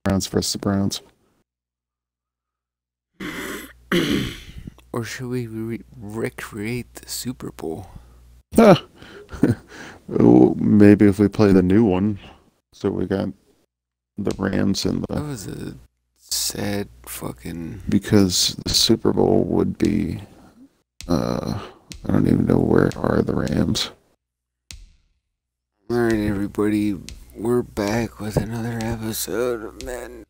Browns versus the Browns. Or should we recreate the Super Bowl? Huh. Oh, maybe if we play the new one. So we got the Rams and That the was a sad fucking. because the Super Bowl would be I don't even know where are the Rams. Alright, everybody, we're back with another episode of Madden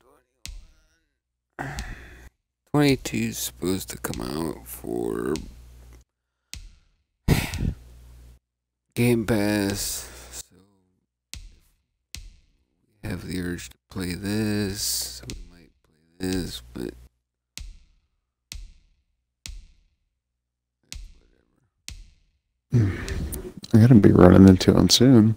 22 is supposed to come out for Game Pass, so we have the urge to play this, so we might play this, but I'm gonna be running into them soon.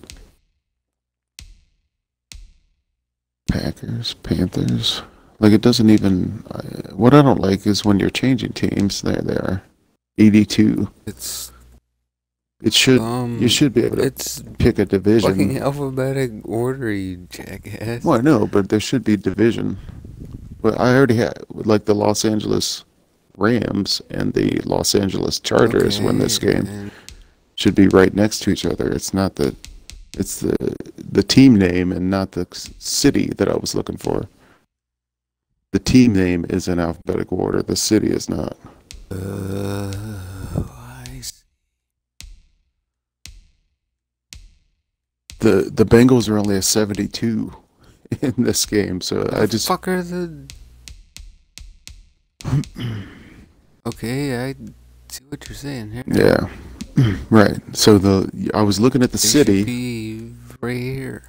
Packers, Panthers. Like it doesn't even. What I don't like is when you're changing teams. There they are. 82. it's It should. You should be able to it's pick a fucking division. alphabetic order, you jackass. Well, I know, but there should be division. But I already had like the Los Angeles Rams and the Los Angeles Chargers win this Okay, game. and Should be right next to each other. It's not the. It's the team name and not the city that I was looking for. The team name is in alphabetical order. The city is not. I see. The Bengals are only a 72 in this game, so I just Fuck are the. Okay, I see what you're saying here. yeah. Right. So I was looking at the They city, should be right here.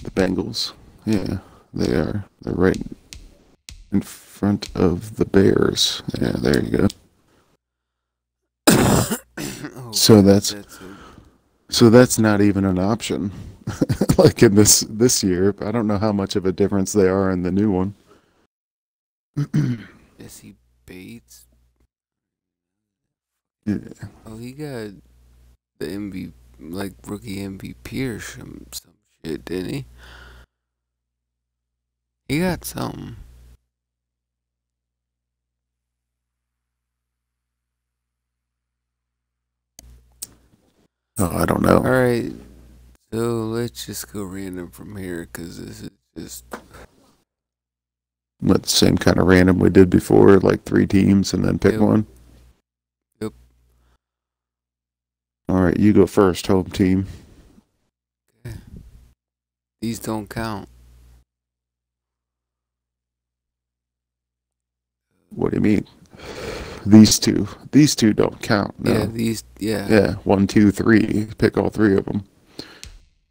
the Bengals. Yeah, they are. They're right in front of the Bears. Yeah, there you go. Oh, So God, that's so that's not even an option. Like in this year, I don't know how much of a difference they are in the new one. Jesse Bates. Yeah. Oh, he got the MVP, like rookie MVP or some shit, didn't he? He got something. Oh, I don't know. All right, so let's just go random from here, cause this is just. But same kind of random we did before, like three teams and then pick Yep. one. Yep. All right, you go first, home team. Okay. These don't count. What do you mean? These two don't count. Yeah, No. these. Yeah. Yeah, one, two, three. Pick all three of them.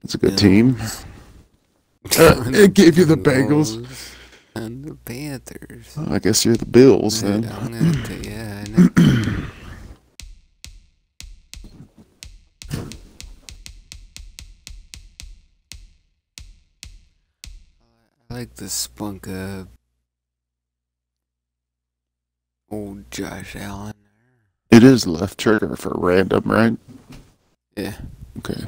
It's a good team. Bills. It gave you the Bengals. Bengals and the Panthers. Oh, I guess you're the Bills Right, then. I'm gonna take. Yeah, I know. I like the spunk of old Josh Allen. It is left trigger for random, right? Yeah, Okay.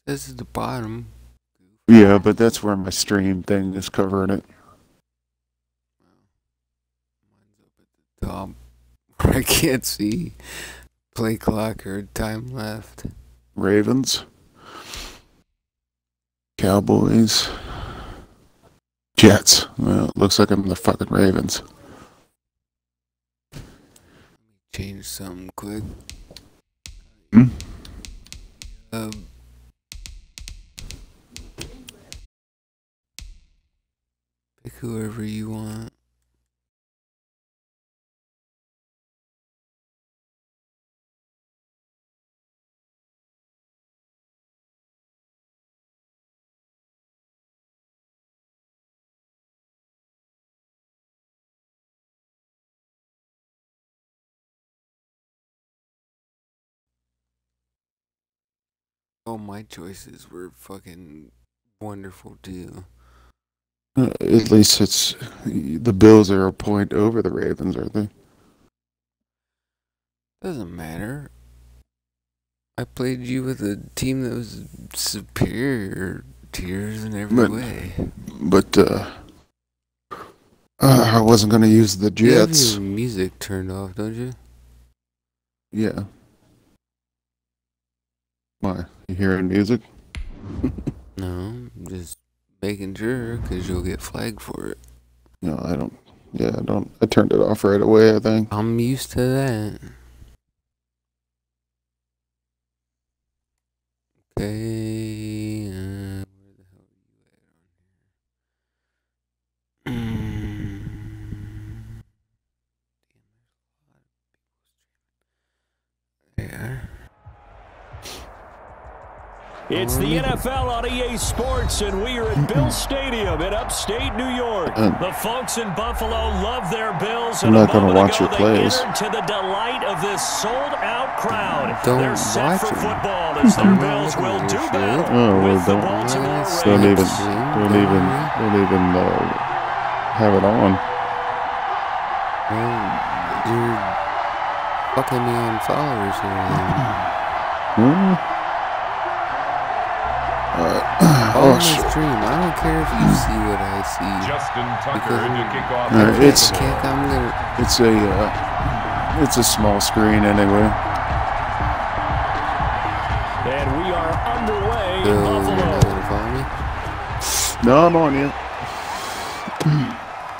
this is the bottom. Yeah, but that's where my stream thing is covering it. Mine's up at the top where I can't see play clock or time left. Ravens, Cowboys, Jets. Well, it looks like I'm the fucking Ravens. Change something quick. Hmm? Uh, pick whoever you want. All my choices were fucking wonderful too. At least it's the Bills are a point over the Ravens, aren't they? Doesn't matter. I played you with a team that was superior tears in every way. But I wasn't going to use the You have Jets. your music turned off, don't you? Yeah. Why? You hearing music? No, I'm just making sure, because you'll get flagged for it. No, I don't. Yeah, I don't. I turned it off right away, I think. I'm used to that. Okay, where the hell are you at on here? Yeah. It's the NFL on EA Sports, and we are at Bills Stadium in upstate New York. The folks in Buffalo love their Bills. I'm not going to watch your plays. To the delight of this sold-out crowd. Don't They're set for watch 'em. football as their Bills will do battle with the Baltimore Don't even Ravens. have it on. Well, you're fucking me on followers here. On the stream, I don't care if you see what I see. Justin Tucker Because to kick off. It's a small screen anyway. And we are underway So, in you're Buffalo. not gonna follow me? No, I'm on you.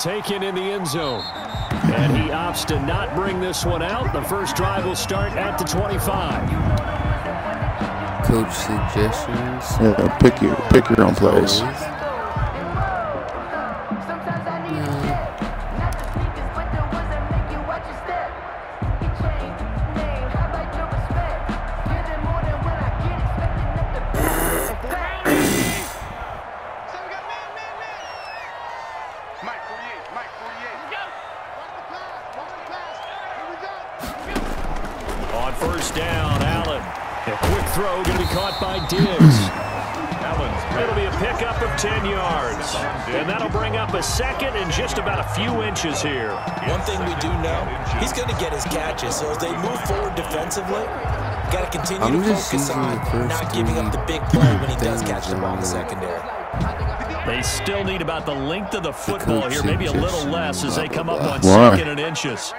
Taken in the end zone. And he opts to not bring this one out. The first drive will start at the 25. Coach suggestions. Yeah, pick your own plays. On first down, Allen. A quick throw going to be caught by Diggs. It'll be a pickup of 10 yards. And that'll bring up a second and just about a few inches here. One thing we do know, he's going to get his catches. So as they move forward defensively, got to continue to focus on not giving up the big play when he does catch the ball in the secondary. They still need about the length of the football here, maybe a little less as they come up on Why? second and inches.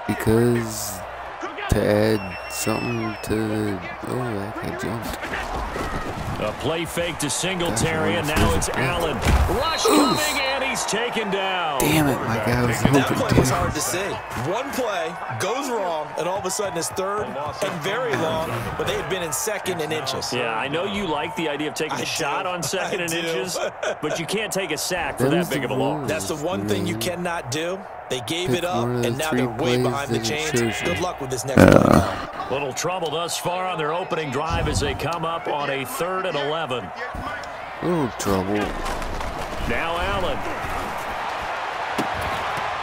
Because to add something to the... Oh, that guy jumped. A play fake to Singletary, and now it's Allen. Rush coming, and he's taken down. Damn it, my guy was That open play was too. hard to see. One play goes wrong, and all of a sudden it's third and very long, but they had been in second and inches. Yeah, I know you like the idea of taking a shot on second and inches, but you can't take a sack for that big of a loss. That's the one thing you cannot do. They gave Pick it up, one of the and now three they're way plays behind the that it chains. shows you. Good luck with this next play now. Little trouble thus far on their opening drive as they come up on a 3rd and 11. Oh, trouble. Now Allen.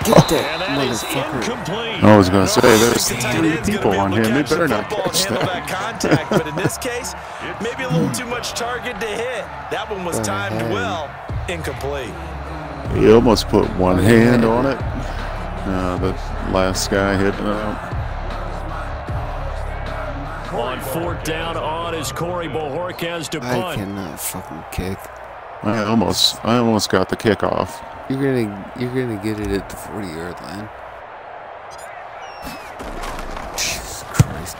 Get that And that is motherfucker. incomplete. I was going to say, there's Tight 3 end's gonna people be on able to him. They catch the better not football and catch handle that. contact, but in this case, maybe a little too much target to hit. That one was timed well, incomplete. He almost put one hand on it. The last guy hitting it out. On 4th down on is Corey Bojorquez to I punt. cannot fucking kick. I almost got the kickoff. You're gonna get it at the 40-yard line. Jesus Christ.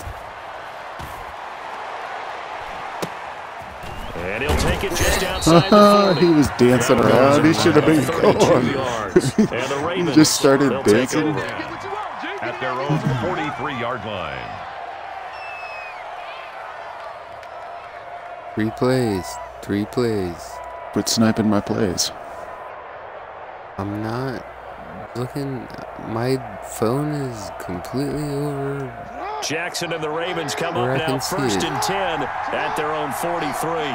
And he'll take it just outside the 40. He was dancing around. He should have been 32 going. yards. And the He Ravens, just started they'll take dancing. over. At their own 43-yard line. 3 plays. 3 plays. Quit sniping my plays. I'm not looking. My phone is completely over. Jackson and the Ravens come Where up I now can see 1st it. and 10 at their own 43.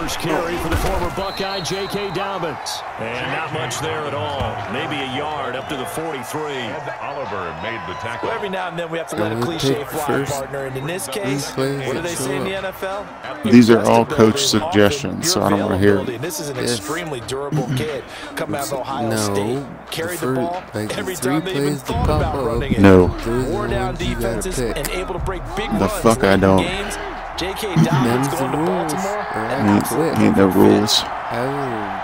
first carry for the former Buckeye, J.K. Dobbins. And not much there at all. Maybe a yard up to the 43. And Oliver made the tackle. Well, every now and then we have to let a cliche fly, partner. And in this case, what do they say in the NFL? These are all coach suggestions, so I don't want to hear it. This is an extremely durable kid coming out of Ohio State. Carried the ball every time they even thought about running it. No. Wore down defenses and able to break big The runs fuck I don't. games. J.K. Dobbins going to Baltimore. Ain't no rules.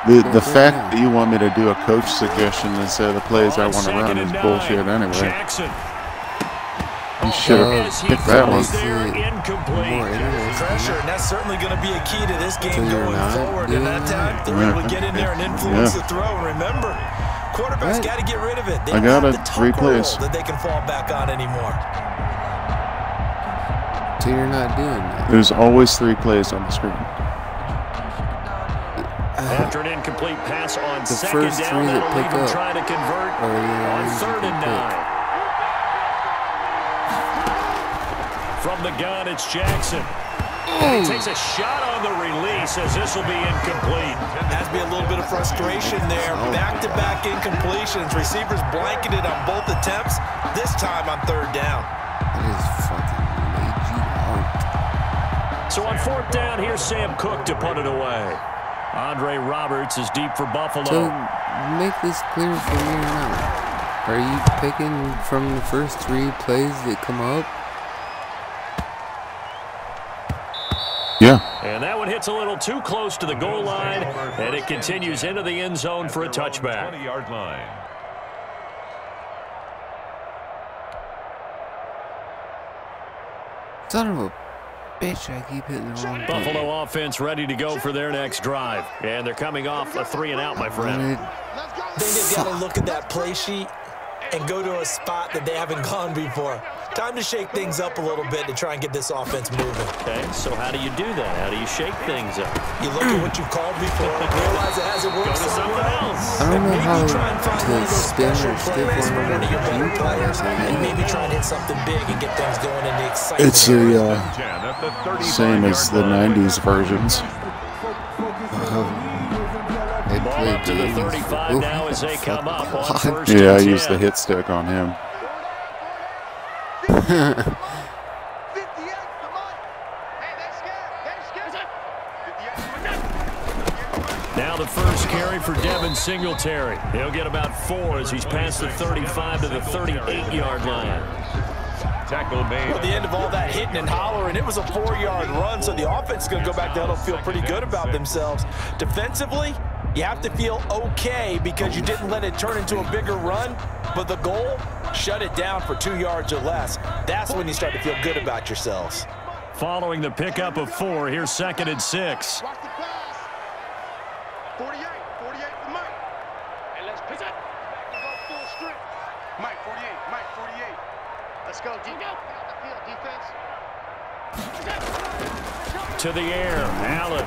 The fact that you want me to do a coach suggestion instead of the plays I want to run is bullshit anyway. Jackson. You should have picked that one. Pressure, and that's certainly going to be a key to this game going forward. And that time, they were able to get in there and influence the throw. And remember, quarterbacks got to get rid of it. They don't have the tuck roll that they can fall back on anymore. So you're not doing that. There's always 3 plays on the screen. After an incomplete pass on The second first down, 3 that that'll pick leave him up trying to convert on 3rd and 9. From the gun, it's Jackson. He takes a shot on the release as this will be incomplete. Has to be a little bit of frustration there. Back-to-back incompletions. Receivers blanketed on both attempts. This time on 3rd down. That is fucking made you out. So on 4th down, here's Sam Cook to punt it away. Andre Roberts is deep for Buffalo. So make this clear for me or not. Are you picking from the first 3 plays that come up? Yeah. And that one hits a little too close to the goal line, and it continues into the end zone for a touchback. 20-yard line. Son of a bitch, I keep hitting the wrong button. Buffalo offense ready to go for their next drive. And they're coming off a 3-and-out, my friend. I think they've got to look at that play sheet and go to a spot that they haven't gone before. Time to shake things up a little bit to try and get this offense moving. Okay, so how do you do that? How do you shake things up? You look at what you called before, realize it hasn't worked Go to something else. I don't know how try and find one of to those spin special or stick plays one from one of your better players, and maybe try and hit something big and get things going in the excitement. It's the same as the 90s versions. Ball up to the 35 now as they come up on 1st Yeah, I and 10. used the hit stick on him. Now the first carry for Devin Singletary. He'll get about 4 as he's past the 35 to the 38-yard line. Tackle made. Well, the end of all that hitting and hollering, it was a 4-yard run, so the offense is going to go back down and feel pretty good about themselves. Defensively, you have to feel okay because you didn't let it turn into a bigger run, but the goal, shut it down for 2 yards or less. That's when you start to feel good about yourselves. Following the pickup of 4, here's 2nd and 6. 48 to Mike. And let's pick up. Go full strength. Mike 48, Mike 48. Let's go, D. Out the field, defense. To the air, Allen.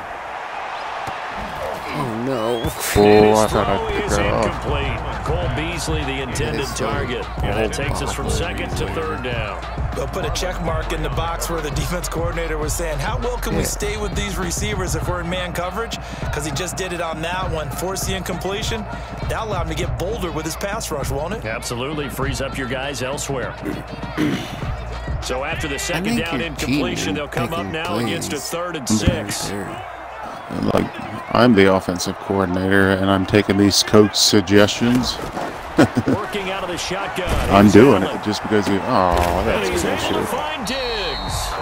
Oh no. Oh, I thought Throw I'd pick is that off. incomplete. Cole Beasley, the intended target. And that takes us from 2nd to 3rd down. They'll put a check mark in the box where the defense coordinator was saying, how well can we stay with these receivers if we're in man coverage? Because he just did it on that one. Force the incompletion. That allowed him to get bolder with his pass rush, won't it? Absolutely. Frees up your guys elsewhere. So after the 2nd down incompletion, they'll come up now against a 3rd and 6. Like, I'm the offensive coordinator, and I'm taking these coach suggestions. Working out of the shotgun. I'm doing it just because you. Oh, that's And he's able to bullshit. find Diggs.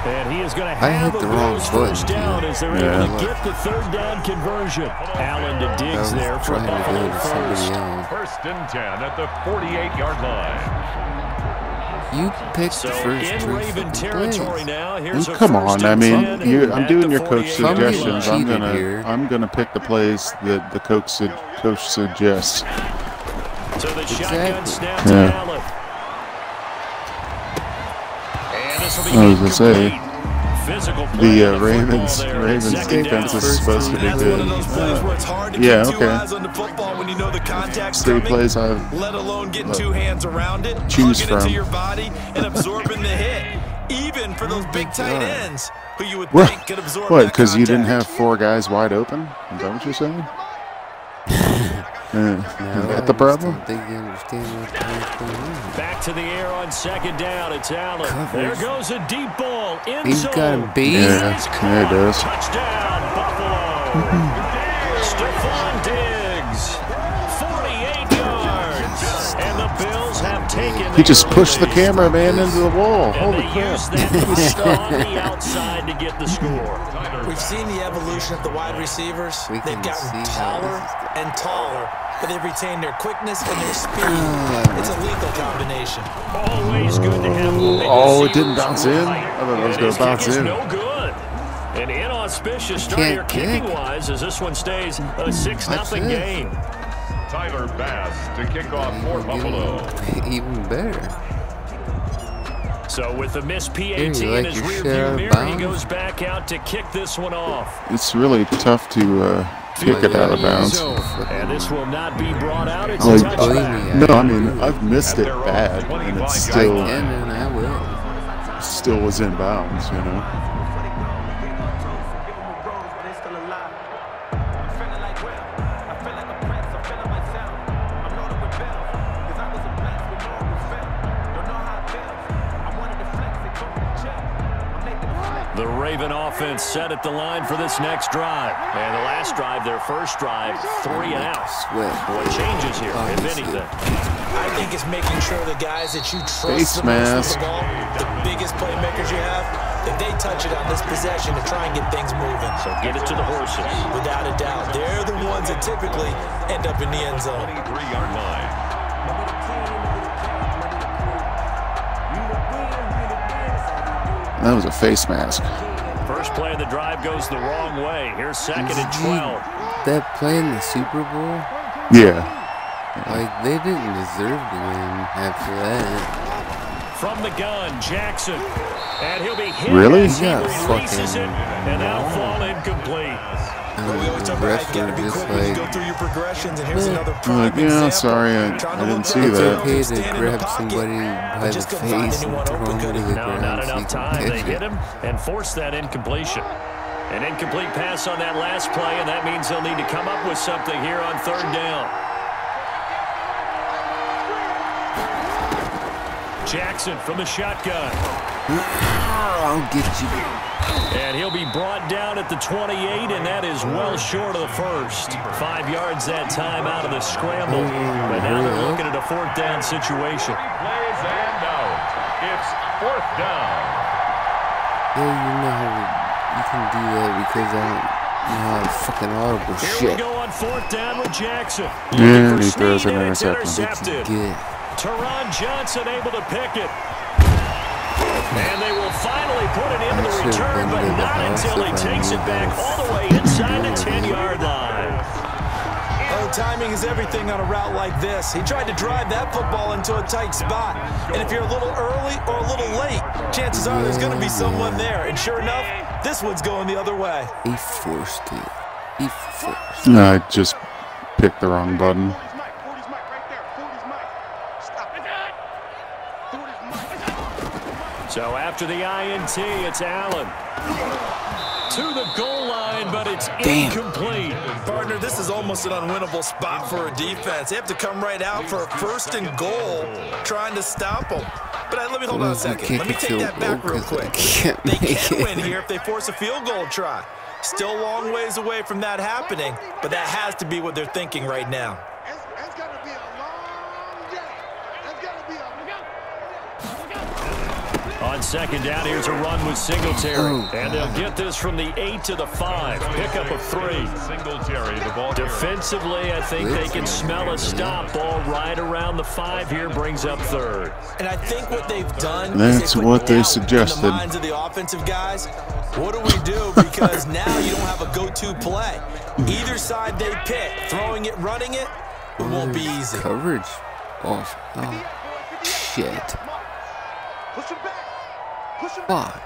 And he is going to I have hit a the wrong Bills button, first down dude. as they're able to get the 3rd down conversion. Allen to Diggs there for trying to go Buffalo to somebody first. else. 1st and 10 at the 48-yard line. You picked So the first in 3 Raven fucking territory plays. now. Here's a Come 1st on, I and mean, 10 I'm at doing the your coach 48-yard suggestions. line. I'm gonna pick the plays that the coach suggests. So the shotgun snap to Yeah. Allen. And this will be I was gonna say, incomplete. Physical play the on the Ravens football there. 2nd defense down. is supposed to be That's one of those good. plays where it's hard to Yeah, keep two okay. eyes on the football when you know the contact's 3 coming, plays I've let alone getting 2 hands around it, choose plugging into from. your body, and absorbing the hit. Even for those big tight ends, who you would What? think could absorb What? that Because you didn't contact. have 4 guys wide open? Is that what you're saying? No, Is that the problem? I don't think you understand what's going on. Back to the air on second down. It's Allen. There Coverage. goes a deep ball. End He's zone. got a beat. Yeah, He's yeah, it does. Touchdown, Buffalo. Stephon Diggs, 48 yards. And the Bills have taken He just the pushed the lead. cameraman into the wall. And Holy they crap. used that push on the outside to get the score. We've seen the evolution of the wide receivers. We They've can gotten see how taller this and taller, but they've retained their quickness and their speed. It's a lethal combination. Always good to have Oh, it didn't bounce in? I thought it was going to bounce It's in. no good. An inauspicious start here Can't kick. kicking-wise as this one stays a 6-0 That's it. game. Tyler Bass to kick off for Buffalo. Even better. So with the missed PAT Here, you in like his your rearview share of mirror, he bounds? goes back out to kick this one off. It's really tough to kick it out of bounds. And this will not be brought out. It's Like, a touchback. no, I mean, I've missed it bad, and it's I still can and I will. still was in bounds, you know. The Raven offense set at the line for this next drive. And the last drive, their first drive, 3 and out. Sweat. What changes here, if anything? I think it's making sure the guys that you Face trust the most with mask. the ball, the biggest playmakers you have, that they touch it on this possession to try and get things moving. So get it to the horses. Without a doubt, they're the ones that typically end up in the end zone. 23-yard line. That was a face mask. First play of the drive goes the wrong way. Here's second and 12. That play in the Super Bowl, Yeah. like they didn't deserve to win after that. From the gun, Jackson. And he'll be hit Really? as he Yeah, releases it, fucking and that'll fall incomplete. We always The talk about refs you got to were be just quick when you like, go through your progressions, and here's another I'm prime like, yeah, example. sorry, I Trying to didn't look see right it's that. there, okay stand to in the grab pocket, somebody by but the just couldn't find face and anyone throw open, him to could the he? No, ground not so you enough can time. They catch hit it. him and force that incompletion. An incomplete pass on that last play, and that means they'll need to come up with something here on third down. Jackson from the shotgun. I'll get you. And he'll be brought down at the 28, and that is well short of the first. 5 yards that time out of the scramble. But now they're looking at a fourth down situation. Plays and out. It's fourth down. Yeah, you know how you can do that because I don't know how to fucking audible Here we shit. go on fourth down with Jackson. Yeah, Looking he for throws speed, an and it's interception. intercepted. Good. Teron Johnson able to pick it. And they will finally put it into the I should've return, been but to the not house until he if I takes knew it back that. all the way inside the 10-yard line. Oh, timing is everything on a route like this. He tried to drive that football into a tight spot. And if you're a little early or a little late, chances are there's going to be someone there. And sure enough, this one's going the other way. He forced it. He forced it. No, I just picked the wrong button. So after the INT, it's Allen. To the goal line, but it's incomplete. Partner, this is almost an unwinnable spot for a defense. They have to come right out for a first and goal, trying to stop them. But let me hold on a second. Let me take that back real quick. They can win here if they force a field goal try. Still a long ways away from that happening, but that has to be what they're thinking right now. It's got to be a long day. It's got to be a On second down, here's a run with Singletary. And they'll get this from the 8 to the 5. Pickup of 3. Singletary, the ball Defensively, I think they can smell a stop. Ball right around the 5 here, brings up third. And I think what they've done That's is they put what they doubt suggested. in the minds of the offensive guys. What do we do? Because now you don't have a go-to play. Either side they pick, throwing it, running it, it won't be easy. Coverage off. Oh, shit. push him back. Push him back. Fuck.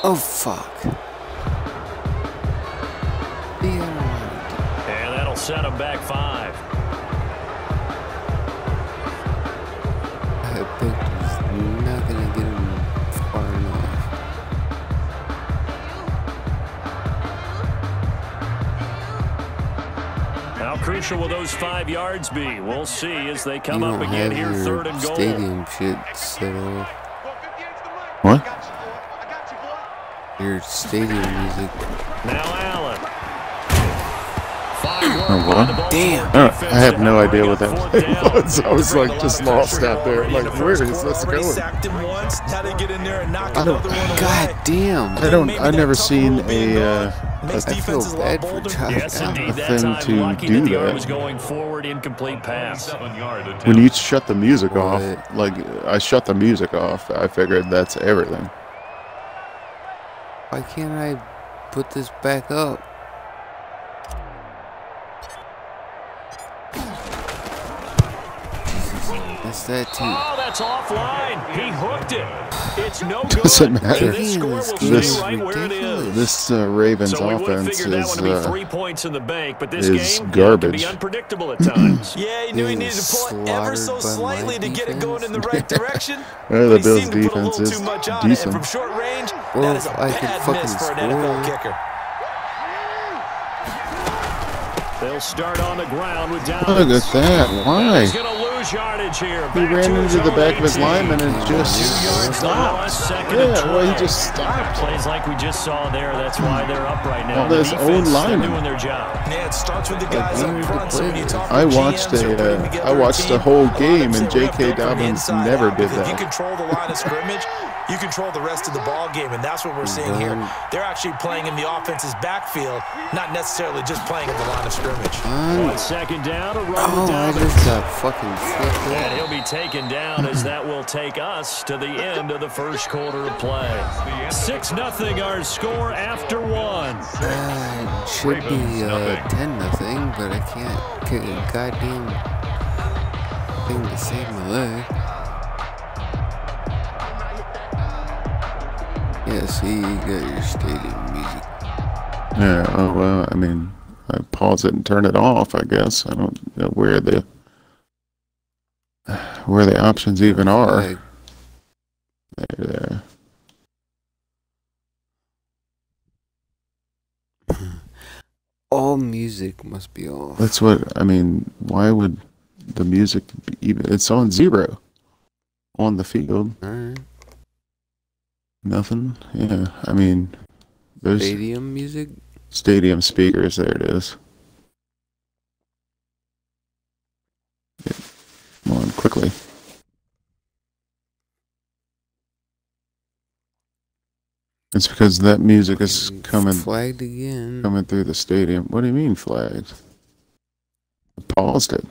Oh, fuck. set him back 5. That pick is not gonna get him far enough. How crucial will those 5 yards be? We'll see as they You come up don't again have here, your 3rd and goal. stadium shit set off. What? Your stadium music. Now Allen. Fine work Oh, by what? the Baltimore Damn. defense I have to no help idea bring what that up 4th play down. was. I was like just lost out there. Like, where is this Already going? sacked him once. Now they get in there and knock I don't- another one away. God damn. I've never seen a Makes I feel defenses a lot bad for bolder. Josh Yes, Allen. indeed. That thing time, to lucky do that the arm that. was going forward, incomplete pass. 7-yard attempt. when you shut the music off, What? like I shut the music off, I figured that's everything. Why can't I put this back up? That's that too. Oh, that's offline. He hooked it. It's no good. Doesn't matter. And this score will stay This- right where it is. This Ravens So we would have offense figured that one to be is 3 points in the bank, but this is game garbage. can be unpredictable at times. Yeah, he knew he needed to pull it ever so Slaughtered by my slightly to get it going in the right direction. Well, but the he Bills' seemed to put a defense little is too much on it, and decent. from short range, Well, that is a if I could bad fucking miss for an score. NFL kicker. They'll start on the ground with Look Downs. at that! Why? He's going to lose yardage here. He Back ran to his into the own back of his 18. lineman and 2 just yards stopped. lost, 2nd and Yeah, well, he 12. just stopped. Plays like we just saw there. That's why they're up right now. On The his own defense, they're lineman. doing their job. Yeah, it starts with the guys where up did front. the So when you play talk I to watched GMs who are putting a together I watched team, the whole a lot of game, them and say, J.K. "Look, go from the Dobbins inside never out," did because if you that. control the line of scrimmage, you control the rest of the ball game, and that's what we're seeing here. They're actually playing in the offense's backfield, not necessarily just playing at the line of scrimmage. On 2nd down, a run with Oh, I Dobbins. just got fucking flipped And up. he'll be taken down as that will take us to the end of the first quarter of play. 6-0 our score after 1. It should be 10-0, but I can't kick a goddamn thing to save my leg. Yeah, see, you got your stadium music. Yeah. Oh well. I mean, I pause it and turn it off. I guess I don't know where the options even are. Like, There. all music must be off. That's what I mean. Why would the music be even? It's on 0 on the field. Alright. Nothing. Yeah. I mean, there's Stadium music? stadium speakers. There it is. Yeah. Come on, quickly. It's because that music is coming Flagged again. through the stadium. What do you mean flagged? I paused it.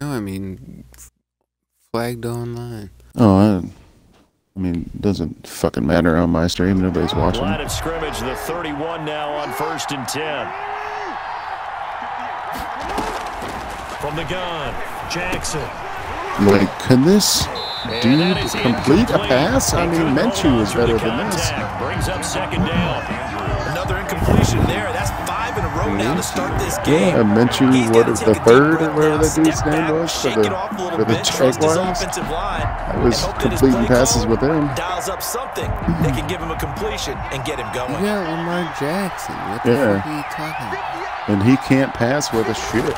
No, I mean flagged online. Oh, I mean, it doesn't fucking matter on my stream. Nobody's watching. Line of scrimmage, the 31 now on 1st and 10. From the gun, Jackson. Like, can this And dude that is complete a incomplete. pass? I He mean, couldn't hold Minshew on was through the better than this. contact. Brings up 2nd down. Another incompletion there. That's 5 in a row now to start this game. Yeah, Minshew, He's what gotta is take the a deep third or breath whatever now, that dude's step name back, was shake it off a little for the bit, trust his Jaguars? offensive line, I and was hope that his completing play passes call with him. dials up something that can give him a completion and get him You going. got Lamar Jackson. What the Yeah. fuck are you talking about? And he can't pass with a shit.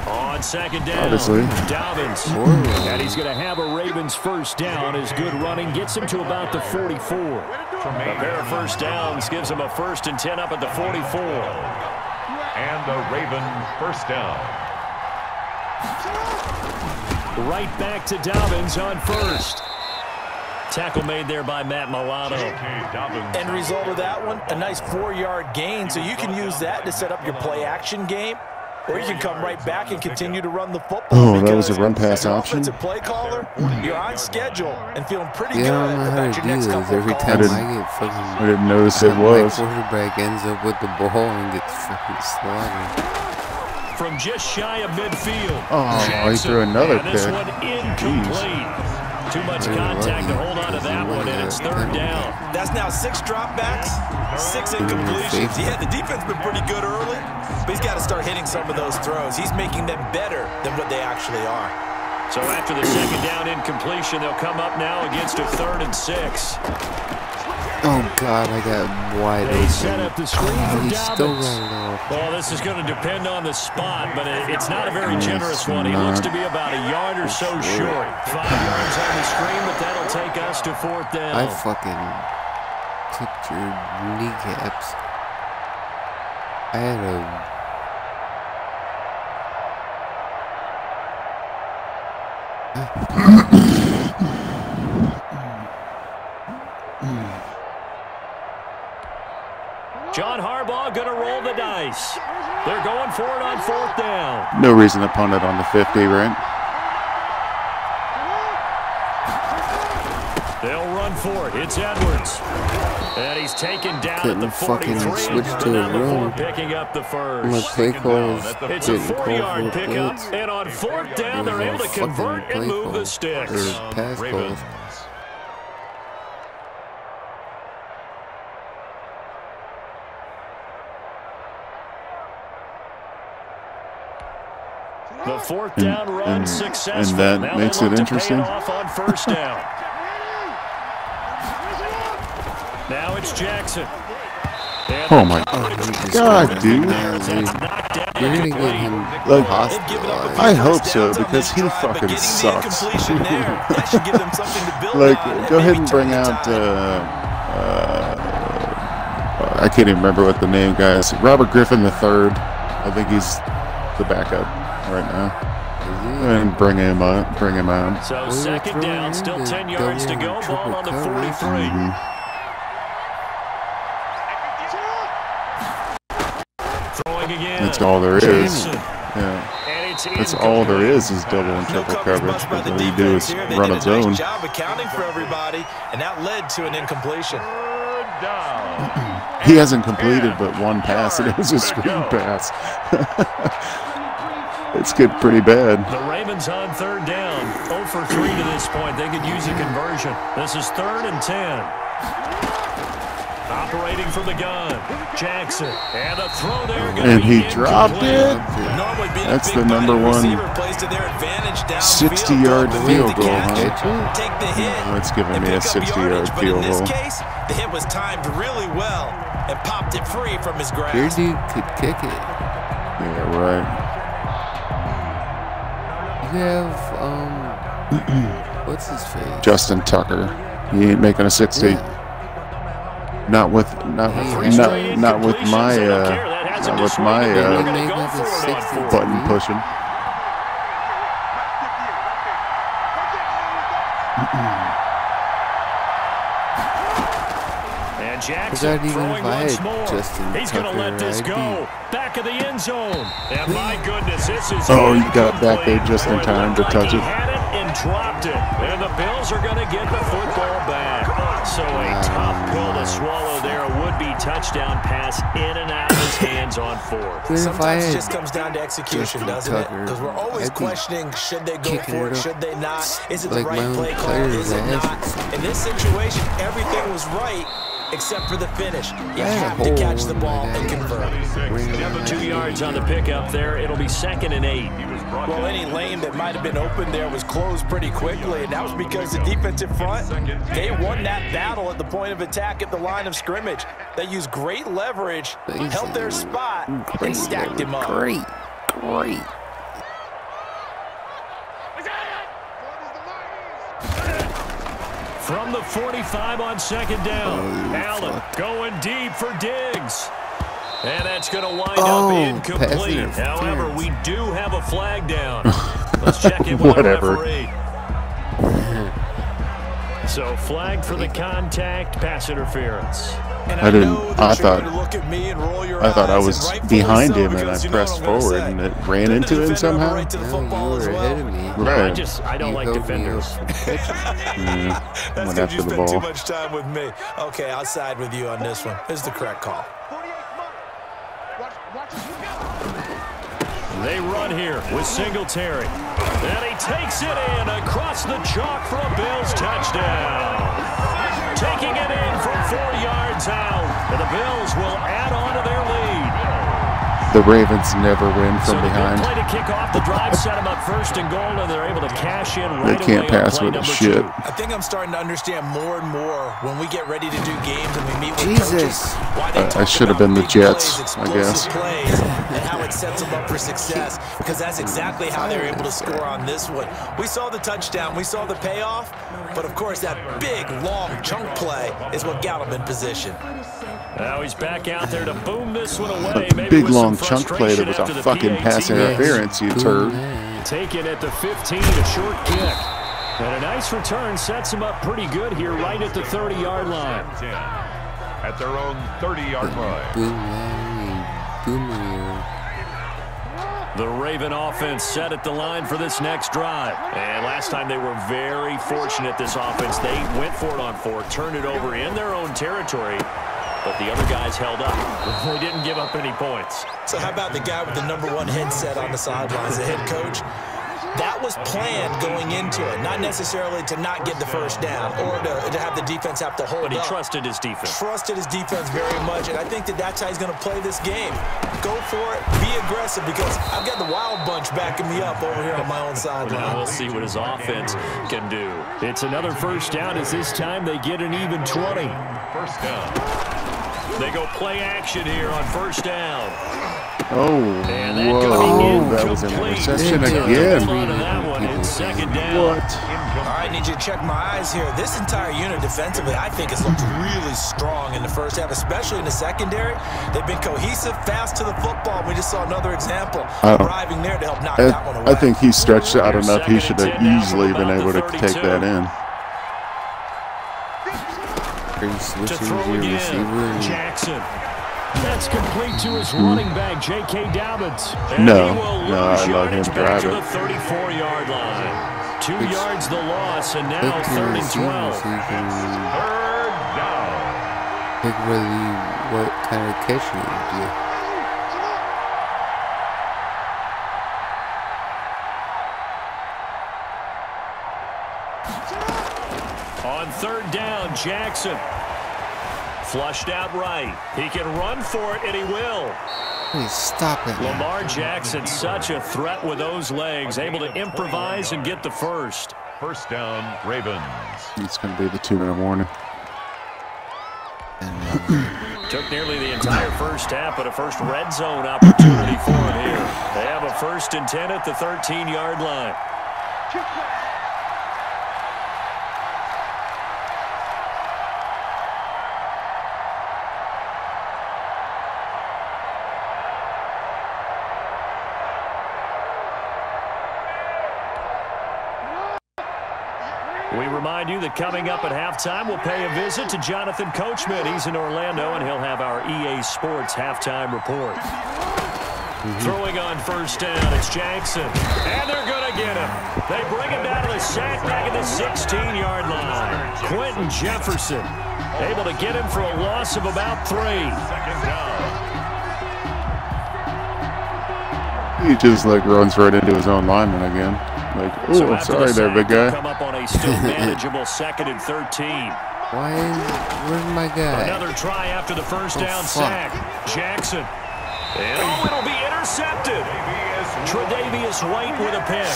On 2nd down, Obviously. Dobbins. Horrible. And he's going to have a Ravens first down. His good running gets him to about the 44. A pair of first downs gives him a 1st and 10 up at the 44. And the Raven first down. Right back to Dobbins on 1st. Tackle made there by Matt Milano. End result of that one, a nice 4-yard gain, so you can use that to set up your play-action game, or you can come right back and continue to run the football. Oh, that was a because run-pass as an option? offensive play caller, you're on schedule and feeling pretty Yeah, I good don't know how about to your do next this. couple Every of time calls. I get fucking... I didn't notice it my was. quarterback ends up with the ball and gets fucking slaughtered. From just shy of midfield. Oh, he Jackson. threw another And this pick. one incomplete. Too much Very contact to lucky, hold on to because that one, and it's third down. That's now 6 dropbacks, 6 incompletions. Yeah, the defense been pretty good early, but he's got to start hitting some of those throws. He's making them better than what they actually are. So after the second down incompletion, they'll come up now against a 3rd and 6. Oh, God, I got wide open. They set up the screen for He's still Dobbins. going off. Well, this is going to depend on the spot, but it's not a very generous one. He looks to be about a yard or so short. 5 yards on the screen, but that'll take us to 4th down. I fucking clipped your kneecaps. I had a... John Harbaugh going to roll the dice. They're going for it on 4th down. No reason to punt it on the 50, right? They'll run for it. It's Edwards. And he's taken down Couldn't at the 43. fucking switch to a run. Picking up the My first. play calls It's a didn't call 4-yard for pickup. blitz. And on 4th down, It was they're a able to fucking convert and play move call. the sticks. Or pass calls. The 4th down run successful. And that now makes they it look interesting. To pay it off on 1st down. Now it's Jackson. And Oh my God, dude. You're gonna get him Like, hospitalized. I hope so, because he fucking sucks. Like, go ahead and bring out, I can't even remember what the name guy is. Robert Griffin III. I think he's the backup right now. And bring him out. So 2nd down, still 10 yards to go. Ball on the 43. Throwing again. That's all there is. Jackson. Yeah. And it's That's all there is double and triple coverage. But all you do is run a zone. Job accounting for everybody, and that led to an incompletion. He hasn't completed but one pass, and it was a screen pass. It's getting pretty bad. The Ravens on 3rd down. 0 for 3 to this point. They could use a conversion. This is 3rd and 10. Operating from the gun. Jackson. And a throw there. And he dropped it. That's the number one 60-yard field goal, huh? Take the hit. That's giving me a 60-yard field goal. In goal. this case, the hit was timed really well and popped it free from his grasp. Your dude could kick it. Yeah, right. You have, what's his face? Justin Tucker. He ain't making a 60. Yeah. Not with my button pushing. And Jackson throwing once more. He's going to let this go. Back of the end zone. And my goodness, this is... Oh, you got back there just in time to touch it. He had it and dropped it. And the Bills are going to get the football back. So a tough pill to swallow there. A would-be touchdown pass in and out of his hands on 4th. Sometimes it just comes down to execution, doesn't it? Because we're always questioning, should they go for it, should they not? Is it the right play call, is it not? In this situation, everything was right except for the finish. You have to catch the ball and convert. 2 yards on the pickup there. It'll be 2nd and 8. Well, any lane that might have been open there was closed pretty quickly, and that was because the defensive front, they won that battle at the point of attack at the line of scrimmage. They used great leverage, held their spot, and stacked him up. Great. From the 45 on 2nd down. Allen going deep for Diggs. And that's going to wind up incomplete. However, we do have a flag down. Let's check in with Whatever. the referee. So flag for the contact, pass interference. I thought I was behind him and I pressed forward and it ran into him somehow. No, you were ahead of me. Right. I don't like defenders. That's Went because you after the spent too ball. much time with me. Okay, I'll side with you on this one. This is the correct call. They run here with Singletary. And he takes it in across the chalk for a Bills touchdown. The Ravens never win from behind. Play to kick off the drive, set them up first and goal, and they're able to cash in right away. They can't pass with a shit. I think I'm starting to understand more and more when we get ready to do games and we meet with Jesus. coaches. Why they I should have been the Jets, I guess. Plays and how it sets them up for success, because that's exactly how they were able to score on this one. We saw the touchdown, we saw the payoff, but of course that big, long chunk play is what got him in position. Now he's back out there to boom this one away. A big long chunk play that was a fucking pass interference, you turd. Taken at the 15, a short kick. And a nice return sets him up pretty good here right at the 30-yard line. At their own 30-yard line. The Raven offense set at the line for this next drive. And last time they were very fortunate, this offense. They went for it on 4, turned it over in their own territory. But the other guys held up. They didn't give up any points. So how about the guy with the #1 headset on the sidelines, the head coach? That was planned going into it, not necessarily to not get the first down or to have the defense have to hold up. But he trusted his defense. Trusted his defense very much, and I think that's how he's going to play this game. Go for it, be aggressive, because I've got the wild bunch backing me up over here on my own sideline. Now we'll see what his offense can do. It's another first down, as this time they get an even 20. First down. They go play action here on first down. Oh, whoa, that was an interception again. Second down. What? All right, I need you to check my eyes here. This entire unit defensively, I think, has looked really strong in the first half, especially in the secondary. They've been cohesive, fast to the football. We just saw another example arriving there to help knock that one away. I think he stretched out enough. He should have easily been able to take that in. To throw again, Jackson. That's complete to his running back, J.K. Dobbins. No, I let him drive to it. the 34-yard line. 2 yards the loss, and now 3rd and 12. Third down. Pick really what kind of catch you do. On 3rd down, Jackson. Flushed out right. He can run for it, and he will. Please stop it. Lamar Jackson, such a threat with those legs, able to improvise and get the first. First down, Ravens. It's going to be the 2-minute warning. Took nearly the entire first half, but a first red zone opportunity for him here. They have a 1st and 10 at the 13-yard line. We remind you that coming up at halftime, we'll pay a visit to Jonathan Coachman. He's in Orlando, and he'll have our EA Sports halftime report. Throwing on first down, it's Jackson. And they're going to get him. They bring him down to the sack back at the 16-yard line. Quentin Jefferson able to get him for a loss of about 3. Second down. He just runs right into his own lineman again. Oh, sorry there, big guy. Come up on a still manageable 2nd and 13. Where's my guy? Another try after the first down sack. Jackson. And it'll be intercepted. Tre'Davious White with a pick.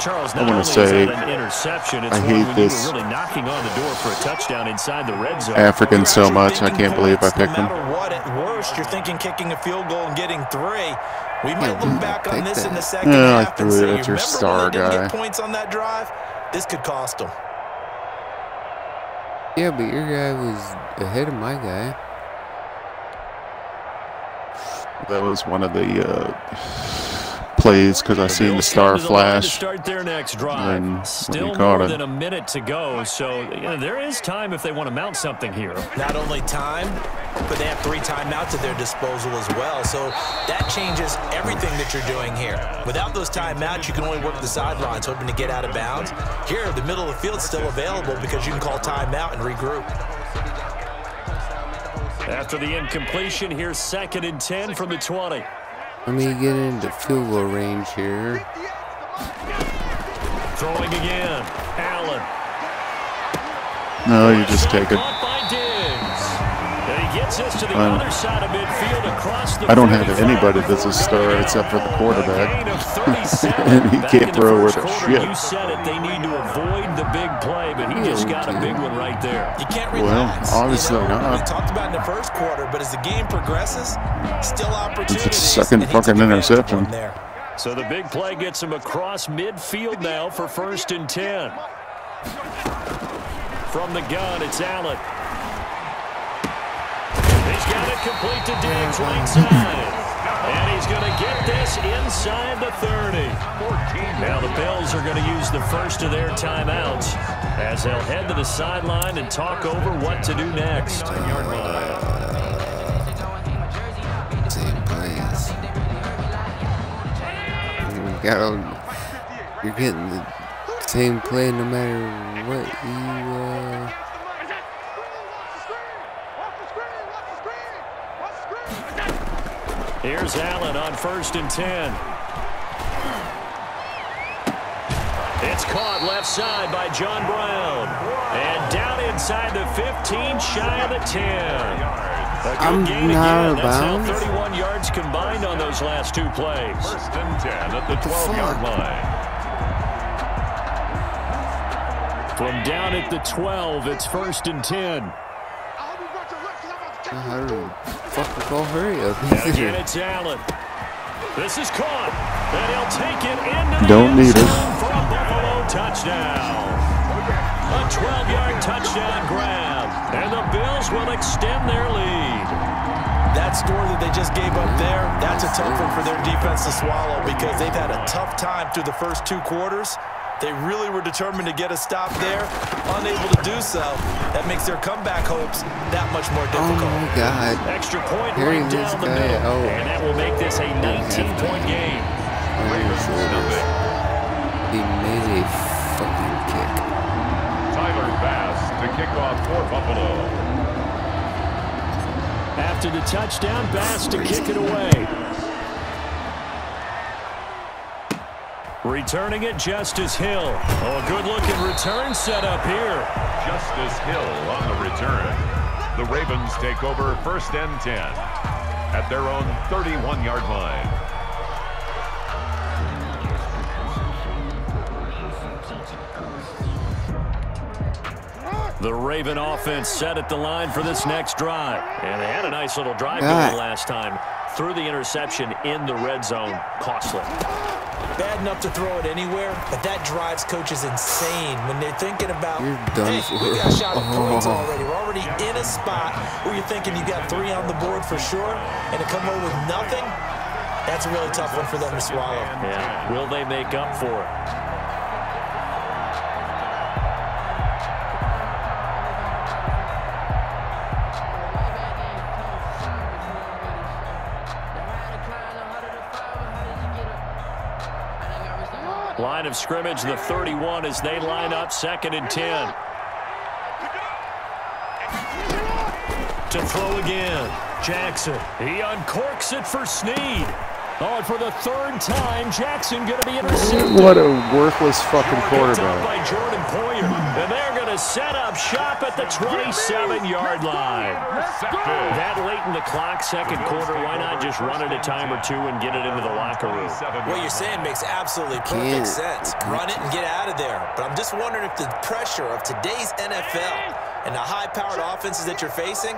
Charles, not only is that an interception, it's I one hate when this. you were really knocking on the door for a touchdown inside the red zone. African so much, I can't believe I picked him. No matter what, at worst, you're thinking kicking a field goal and getting 3. We might look back on this in the second half and say, that's your star remember when they didn't guy. get points on that drive? This could cost them. Yeah, but your guy was ahead of my guy. That was one of the plays because I seen the star flash. Start their next drive. And Still caught more it. than a minute to go, so there is time if they want to mount something here. Not only time, but they have 3 timeouts at their disposal as well. So that changes everything that you're doing here. Without those timeouts, you can only work the sidelines, hoping to get out of bounds. Here, the middle of the field's still available because you can call timeout and regroup. After the incompletion, here's 2nd and 10 from the 20. Let me get into field goal range here. Throwing again. Allen. No, you just take it. Caught by Diggs. And he gets us to the other side of midfield across the I don't have 35 anybody that's a before star bringing except for the down. quarterback. A gain of 37. And he Back can't in the throw first worth a quarter, shit. you said it. They need to avoid the big play, but he just got a big one right there. You can't Well, relax. obviously not. We talked about in the first quarter, but as the game progresses, still opportunities. It's his second and he took fucking advantage of interception. one there. So the big play gets him across midfield now for 1st and 10. From the gun, it's Allen. He's got it complete to Diggs right side. And he's going to get this inside the 30. Now the Bills are going to use the first of their timeouts as they'll head to the sideline and talk over what to do next. Same plays. You're getting the same play no matter what you. Here's Allen on 1st and 10. It's caught left side by John Brown. And down inside the 15, shy of the 10. A good gain again. That's now 31 yards combined on those last 2 plays. 1st and 10 at the 12-yard line. From down at the 12, it's 1st and 10. How do fuck we call hurry up? Again, it's Allen. This is caught, and he'll take it into the Don't need it. for a Buffalo touchdown. A 12-yard touchdown grab, and the Bills will extend their lead. That score that they just gave up there, that's a tough one for their defense to swallow because they've had a tough time through the first 2 quarters. They really were determined to get a stop there, unable to do so. That makes their comeback hopes that much more difficult. Oh, my God. Extra point Hearing right this down the guy middle, out. and that will make this a 19-point game. He made a fucking kick. Tyler Bass to kick off for Buffalo. After the touchdown, Bass to kick it away. Returning it, Justice Hill. Oh, a good-looking return set up here. Justice Hill on the return. The Ravens take over 1st and 10 at their own 31-yard line. The Raven offense set at the line for this next drive. And they had a nice little drive going last time. Threw the interception in the red zone. Costly. Bad enough to throw it anywhere, but that drives coaches insane when they're thinking about, hey, we got shot at points already. We're already in a spot where you're thinking you got 3 on the board for sure, and to come away with nothing, that's a really tough one for them to swallow. Yeah, will they make up for it? Line of scrimmage, the 31 as they line up 2nd and 10. To throw again. Jackson. He uncorks it for Snead. Oh, and for the 3rd time, Jackson going to be intercepted. What a worthless fucking Picked up quarterback. by Jordan Poyer. And they're going to set up shop at the 27-yard line. That late in the clock, 2nd quarter, why not just run it a time or 2 and get it into the locker room? What you're saying makes absolutely perfect sense. Run it and get out of there. But I'm just wondering if the pressure of today's NFL and the high-powered offenses that you're facing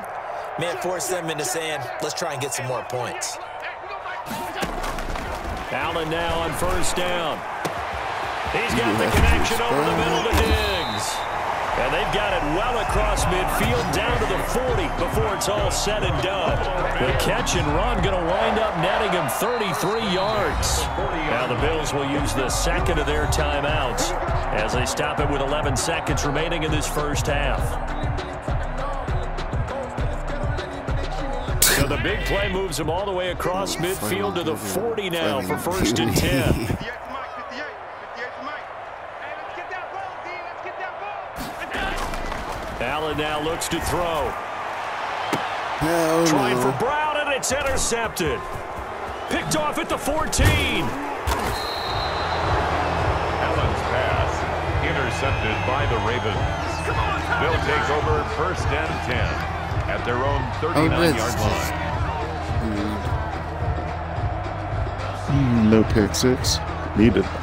may force them into saying, let's try and get some more points. Allen now on 1st down. He's got the connection over the middle to Diggs. And they've got it well across midfield down to the 40 before it's all said and done. The catch and run going to wind up netting him 33 yards. Now the Bills will use the 2nd of their timeouts as they stop it with 11 seconds remaining in this first half. So the big play moves him all the way across midfield to the 40 now for 1st and 10. Allen now looks to throw. Trying for Brown, and it's intercepted. Picked off at the 14. Allen's pass intercepted by the Ravens. They'll take over 1st and 10 at their own Oh, 39-yard line. No pick six. I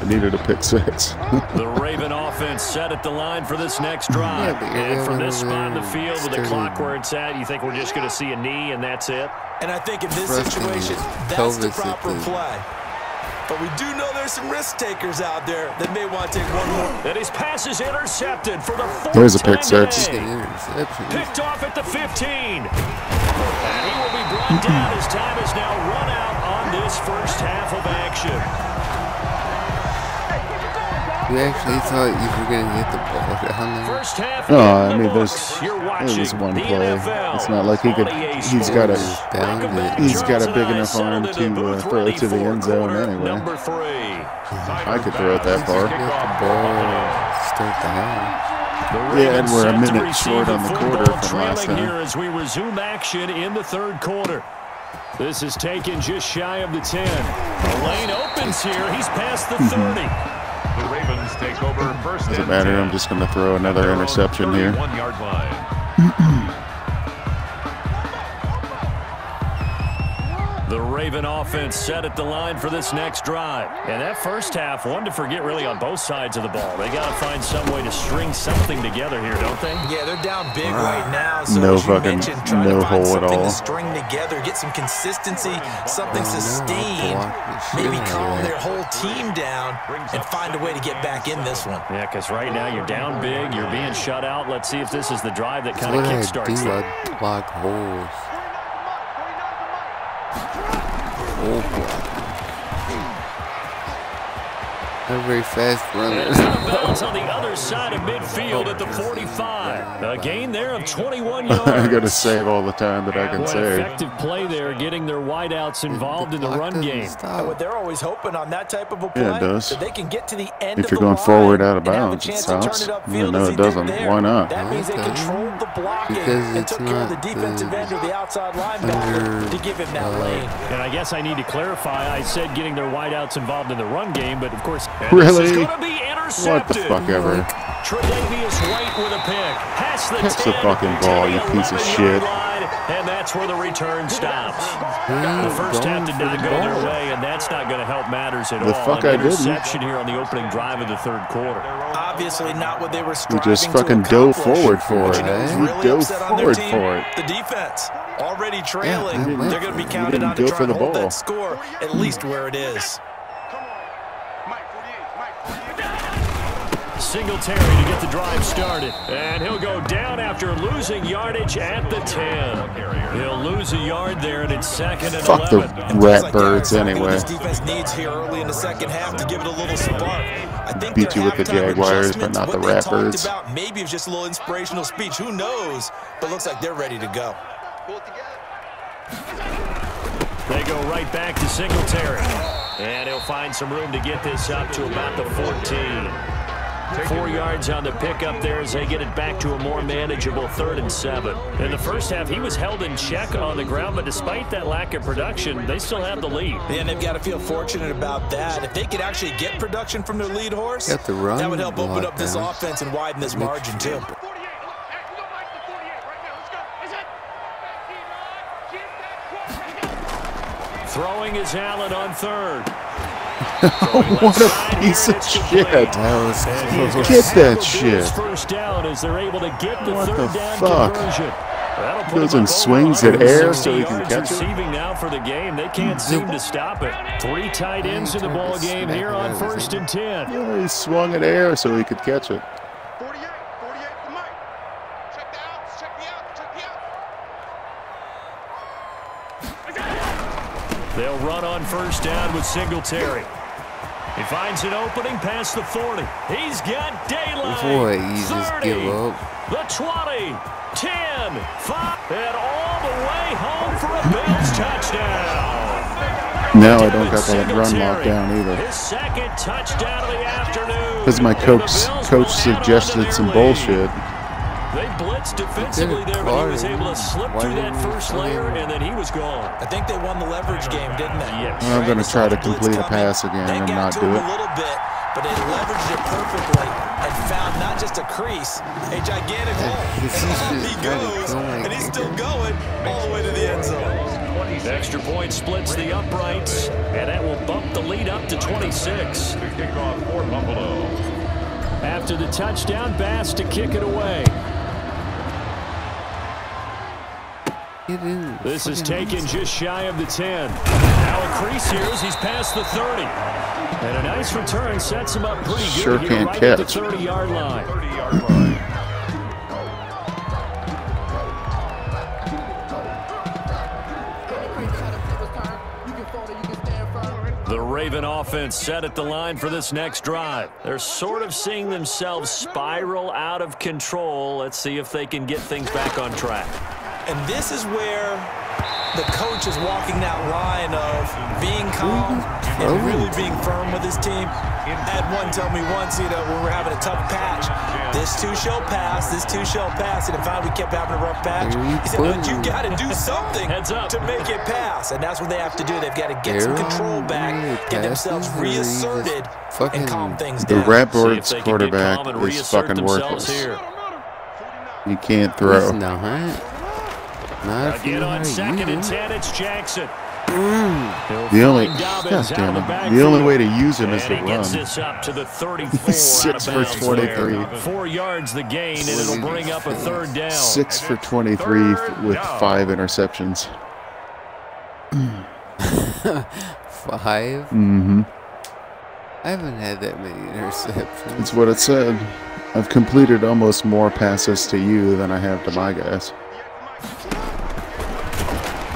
needed a pick six. The Raven offense set at the line for this next drive. Yeah, but you're and from going this spot in the over field with the started- clock where it's at, you think we're just going to see a knee and that's it? And I think in this Thrusting situation, his that's the pelvis at proper the- play. But we do know there's some risk takers out there that may want to take one more. And his pass is intercepted for the fourth There's a pick time six. today. Interception. Picked off at the 15. And he will be brought down as time is now run out on this first half of action. You actually thought you were going to get the ball down there? First half No, in I the mean, books. there's You're it watching was one the play. NFL It's not like he could. on EA He's got a. Sports. Down Welcome back. He's got a Charles big and I enough settled arm into to booth throw it to the ready end for zone quarter anyway. Number 3. I could throw it that far. Get the ball, start the half. The Yeah, and Ravens we're a set to minute receive short on the football, quarter from last trailing time. here as we resume action in the third quarter. This is taken just shy of the 10. The lane opens here. He's past the 30. The Ravens take over first Doesn't and matter. 10 I'm just going to throw at another their own interception here. 31-yard line. The Raven offense set at the line for this next drive. And that first half, one to forget really on both sides of the ball. They got to find some way to string something together here, don't they? Yeah, they're down big right now. So No as you fucking- mentioned, trying no to find hole at something all. to string together, get some consistency, something Oh, no, sustained, block the shit maybe out of calm that. their whole team down and find a way to get back in this one. Yeah, because right now you're down big. You're being shut out. Let's see if this is the drive that kind What of I kickstarts do, them. I block holes. Oh boy. I'm very fast runner. And it's out of bounds on the other side of midfield at the 45. A gain there of 21 yards. I got to save all the time that I can What save. effective play there, getting their wideouts involved in the run game. And what they're always hoping on that type of a play, Yeah, it does. that they can get to the end If of you're the going line forward out of and have a bounds, it chance to turn stops. it Yeah, upfield no, as it he did doesn't. there. Why not? That means they Okay. controlled the blocking Because and it's took care of the not defensive the end or the outside linebacker to give him that lane. And I guess I need to clarify, I said getting their wideouts involved in the run game, but of course, and Really? this is going to be intercepted. What the fuck ever? Tre'Davious White with a pick. Pass the Catch 10 the fucking to ball, the you piece of 11-yard shit. line, and that's where the return stops. The first half did not go their way, and that's not going to help matters at The all. fuck An I didn't. interception here on the opening drive of the third quarter. Obviously not what they were We striving just to fucking dove accomplish. forward for But it. you know who's We really dove upset on their forward team? for it. The defense. Already trailing. Yeah, They're going to be we counted didn't on to go try for and the hold ball. that score at least where it is. Mike 48, Mike 48. Singletary to get the drive started. And he'll go down after losing yardage at the 10. He'll lose a yard there, and it's second and Fuck the 11. It feels rat like birds that's exactly what anyway. This defense needs here early in the second half to give it a little spark. I think Beat their you with the halftime Jaguars, but adjustments, not the what they rat talked birds. about, maybe it was just a little inspirational speech. Who knows? But looks like they're ready to go. Pull it together. They go right back to Singletary. And he'll find some room to get this up to about the 14. 4 yards on the pickup there as they get it back to a more manageable 3rd and 7. In the first half, he was held in check on the ground, but despite that lack of production, they still have the lead. And they've got to feel fortunate about that. If they could actually get production from their lead horse, Got the run that would help open block up this down. offense and widen this margin too. 48. Hey, we go back to 48 right now. Let's go. Is it? Throwing is Allen on 3rd. What a piece of shit. That was close. Get that shit. First down as they're able to get the What the 3rd down fuck? conversion. That'll put Goes him and up swings over at air 160 so he can yards catch it. receiving now for the game. They can't seem to stop it. 3 tight ends in the ball game here on 1st and 10. Yeah, he swung in air so he could catch it. 48 to Mike. Check the outs. Check the outs. Check the outs. They'll run on 1st down with Singletary. He finds an opening past the 40. He's got daylight. Boy, you just 30, give up. The 20, 10, 5, and all the way home for a Bills touchdown. Now I don't Devin got that run Singletary, locked down either. His 2nd touchdown of the afternoon. Because my And the coach Bills will add on to suggested their some lead. bullshit. They blitzed defensively there, but he was able to slip Why through that didn't you first play layer, him? and then he was gone. I think they won the leverage game, didn't they? Yes. I'm going to try to Blitz complete a coming. pass again They and got not to do him it. a little bit, but they leveraged it perfectly and found not just a crease, a gigantic hole. And he goes, and he's still going all the way to the end zone. The extra point splits the uprights, and that will bump the lead up to 26. To kick off for Buffalo. After the touchdown, Bass to kick it away. This is taken just shy of the 10. Now a crease here as he's past the 30. And a nice return sets him up pretty good Sure here can't right catch. at the 30-yard line. 30-yard line. The Raven offense set at the line for this next drive. They're sort of seeing themselves spiral out of control. Let's see if they can get things back on track. And this is where the coach is walking that line of being calm and really being firm with his team. I had one tell me once, when we were having a tough patch, this too shall pass, this too shall pass. And finally we kept having a rough patch. He said, but you got to do something to make it pass. And that's what they have to do. They've got to get some control back, get themselves reasserted, and calm things The down. Ratbirds quarterback is fucking worthless. He can't throw. Not if you Again know on how to second and use 10, it's Jackson. The only way to use him is to And he gets run. this up to the 34. 6 for 23. 4 yards the gain, and it'll bring up a third down. 6 for 23 with 5 interceptions. 5? Mm-hmm. I haven't had that many interceptions. That's what it said. I've completed almost more passes to you than I have to my guys.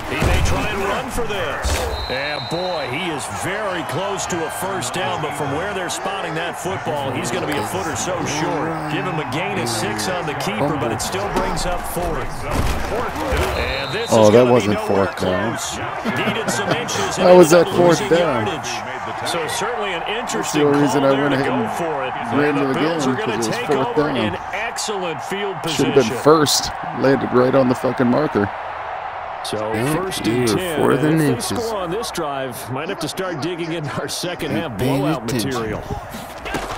He may try and run for this. And boy, he is very close to a first down, but from where they're spotting that football, he's going to be a foot or so short. Give him a gain of 6 on the keeper, but it still brings up 4th. And this is that gonna wasn't be nowhere 4th down. close. Needed some inches. How was that ended up 4th losing down? yardage. So certainly an interesting the reason call I there went to ahead go and for it. ran And to the the Bills game are going because to it was take 4th over down. in excellent field Should position. have been first. Landed right on the fucking marker. So Yeah, first you and were 10. 4th and If they inches. score on this drive, might have to start digging into our second half Paying blowout attention. material.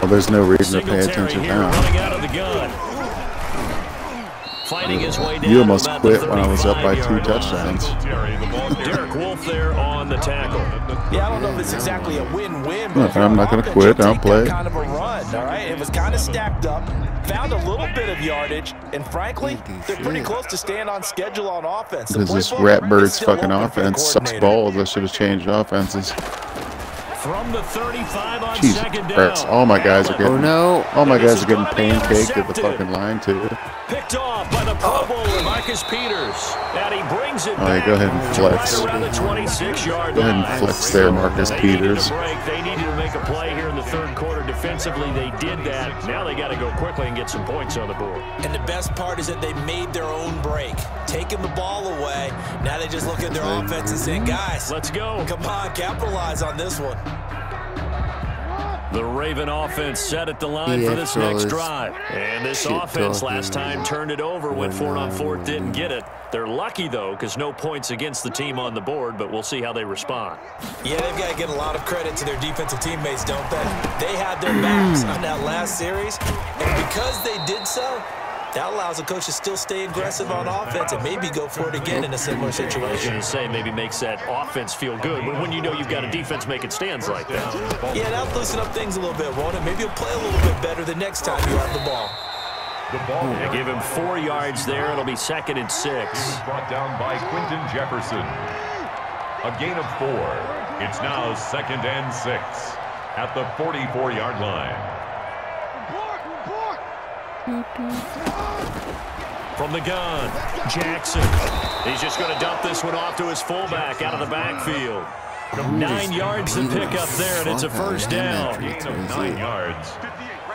Well, there's no reason to pay Singletary attention here now. running out of the gun. Fighting his way down You almost to about quit the when I was up by 2 35-yard line. touchdowns. Derek Wolfe there on the tackle. Yeah, I don't know if it's exactly a win-win, Look, but if you're I'm on not gonna offense, quit. you'll I'll take play. that kind of a run, all right? It was kind of stacked up, found a little bit of yardage, and frankly, they're pretty close to staying on schedule on offense. The Because this playbook is Ratbirds still fucking open for the offense sucks coordinator. balls. I should have changed offenses. From the 35 on Jesus second Christ. down. All my guys are Allen getting Oh no. all my And this guys is are getting gonna be pancaked at the intercepted. fucking line too. Picked off by the Pro Bowler, Marcus Peters. And he brings it All right, back go ahead and to flex. right around the 26-yard Go ahead line. and flex there, Marcus They Peters. needed a break. They needed to make a play here in the third quarter defensively. They did that. Now they got to go quickly and get some points on the board. And the best part is that they made their own break, taking the ball away. Now they just look at their offense and say, guys, Let's go. come on, capitalize on this one. The Raven offense set at the line Yeah, for this fellas. next drive. And this Shit offense talking. last time turned it over, went for it on 4th, didn't get it. They're lucky, though, because no points against the team on the board, but we'll see how they respond. Yeah, they've got to get a lot of credit to their defensive teammates, don't they? They had their backs on that last series, and because they did so, that allows the coach to still stay aggressive on offense and maybe go for it again in a similar I was going situation. to say maybe makes that offense feel good, but when you know you've got a defense making stands like that. Yeah, that'll loosen up things a little bit, won't it? Maybe you'll play a little bit better the next time you have the ball. They give him 4 yards there. It'll be 2nd and 6. Brought down by Quinton Jefferson. A gain of 4. It's now 2nd and 6 at the 44-yard line. From the gun, Jackson. He's just going to dump this one off to his fullback out of the backfield. 9 yards to pick up there, and it's a first down. Gain of 9 yards.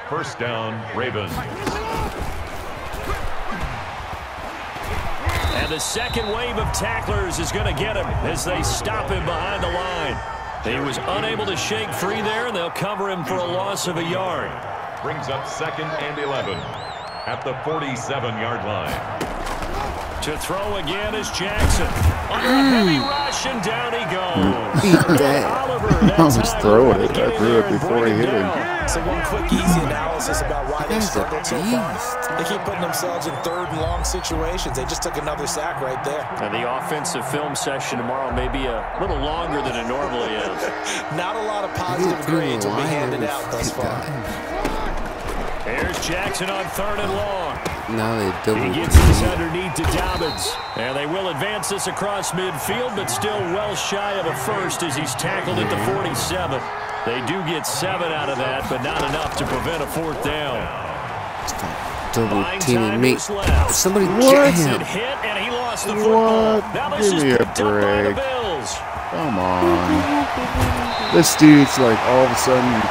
First down, Ravens. And the second wave of tacklers is going to get him as they stop him behind the line. He was unable to shake free there, and they'll cover him for a loss of a yard. Brings up 2nd and 11 at the 47-yard line. To throw again is Jackson. Under a heavy rush, and down he goes. Beat that. I was throwing it. I threw it before he hit him. So one quick, easy analysis about why they struggled so far. They keep putting themselves in third and long situations. They just took another sack right there. And the offensive film session tomorrow may be a little longer than it normally is. Not a lot of positive grades will be handed out thus far. Here's Jackson on 3rd and long. Now they double. He gets this underneath to Dobbins. And they will advance this across midfield, but still well shy of a first as he's tackled at the 47. They do get 7 out of that, but not enough to prevent a 4th down. Double teaming me. Somebody Jackson hit, and he lost the football. Now this Give is me a picked up by the break. Bills. Come on. This dude's like all of a sudden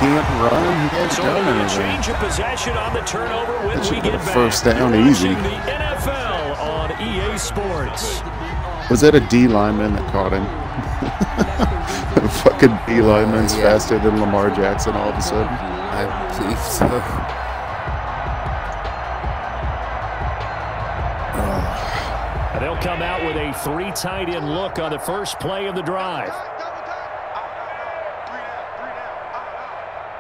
can't run. He can't So do a anything. change of possession on the turnover when That we should get have back. first down You're easy. watching the NFL on EA Sports. Was that a D lineman that caught him? Fucking D lineman's Yeah. faster than Lamar Jackson all of a sudden. I believe so. And they'll come out with a 3 tight end look on the first play of the drive.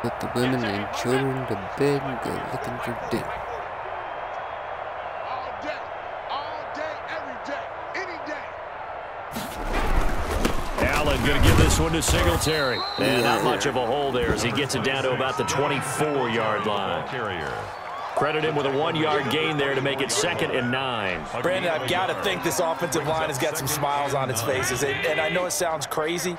Put the women and children to bed and go looking for dinner. All day, every day, any day. Allen going to give this one to Singletary. And not much of a hole there as he gets it down to about the 24-yard line. Carrier. Credit him with a 1-yard gain there to make it 2nd and 9. Brandon, I've got to think this offensive line has got some smiles on its faces. And I know it sounds crazy,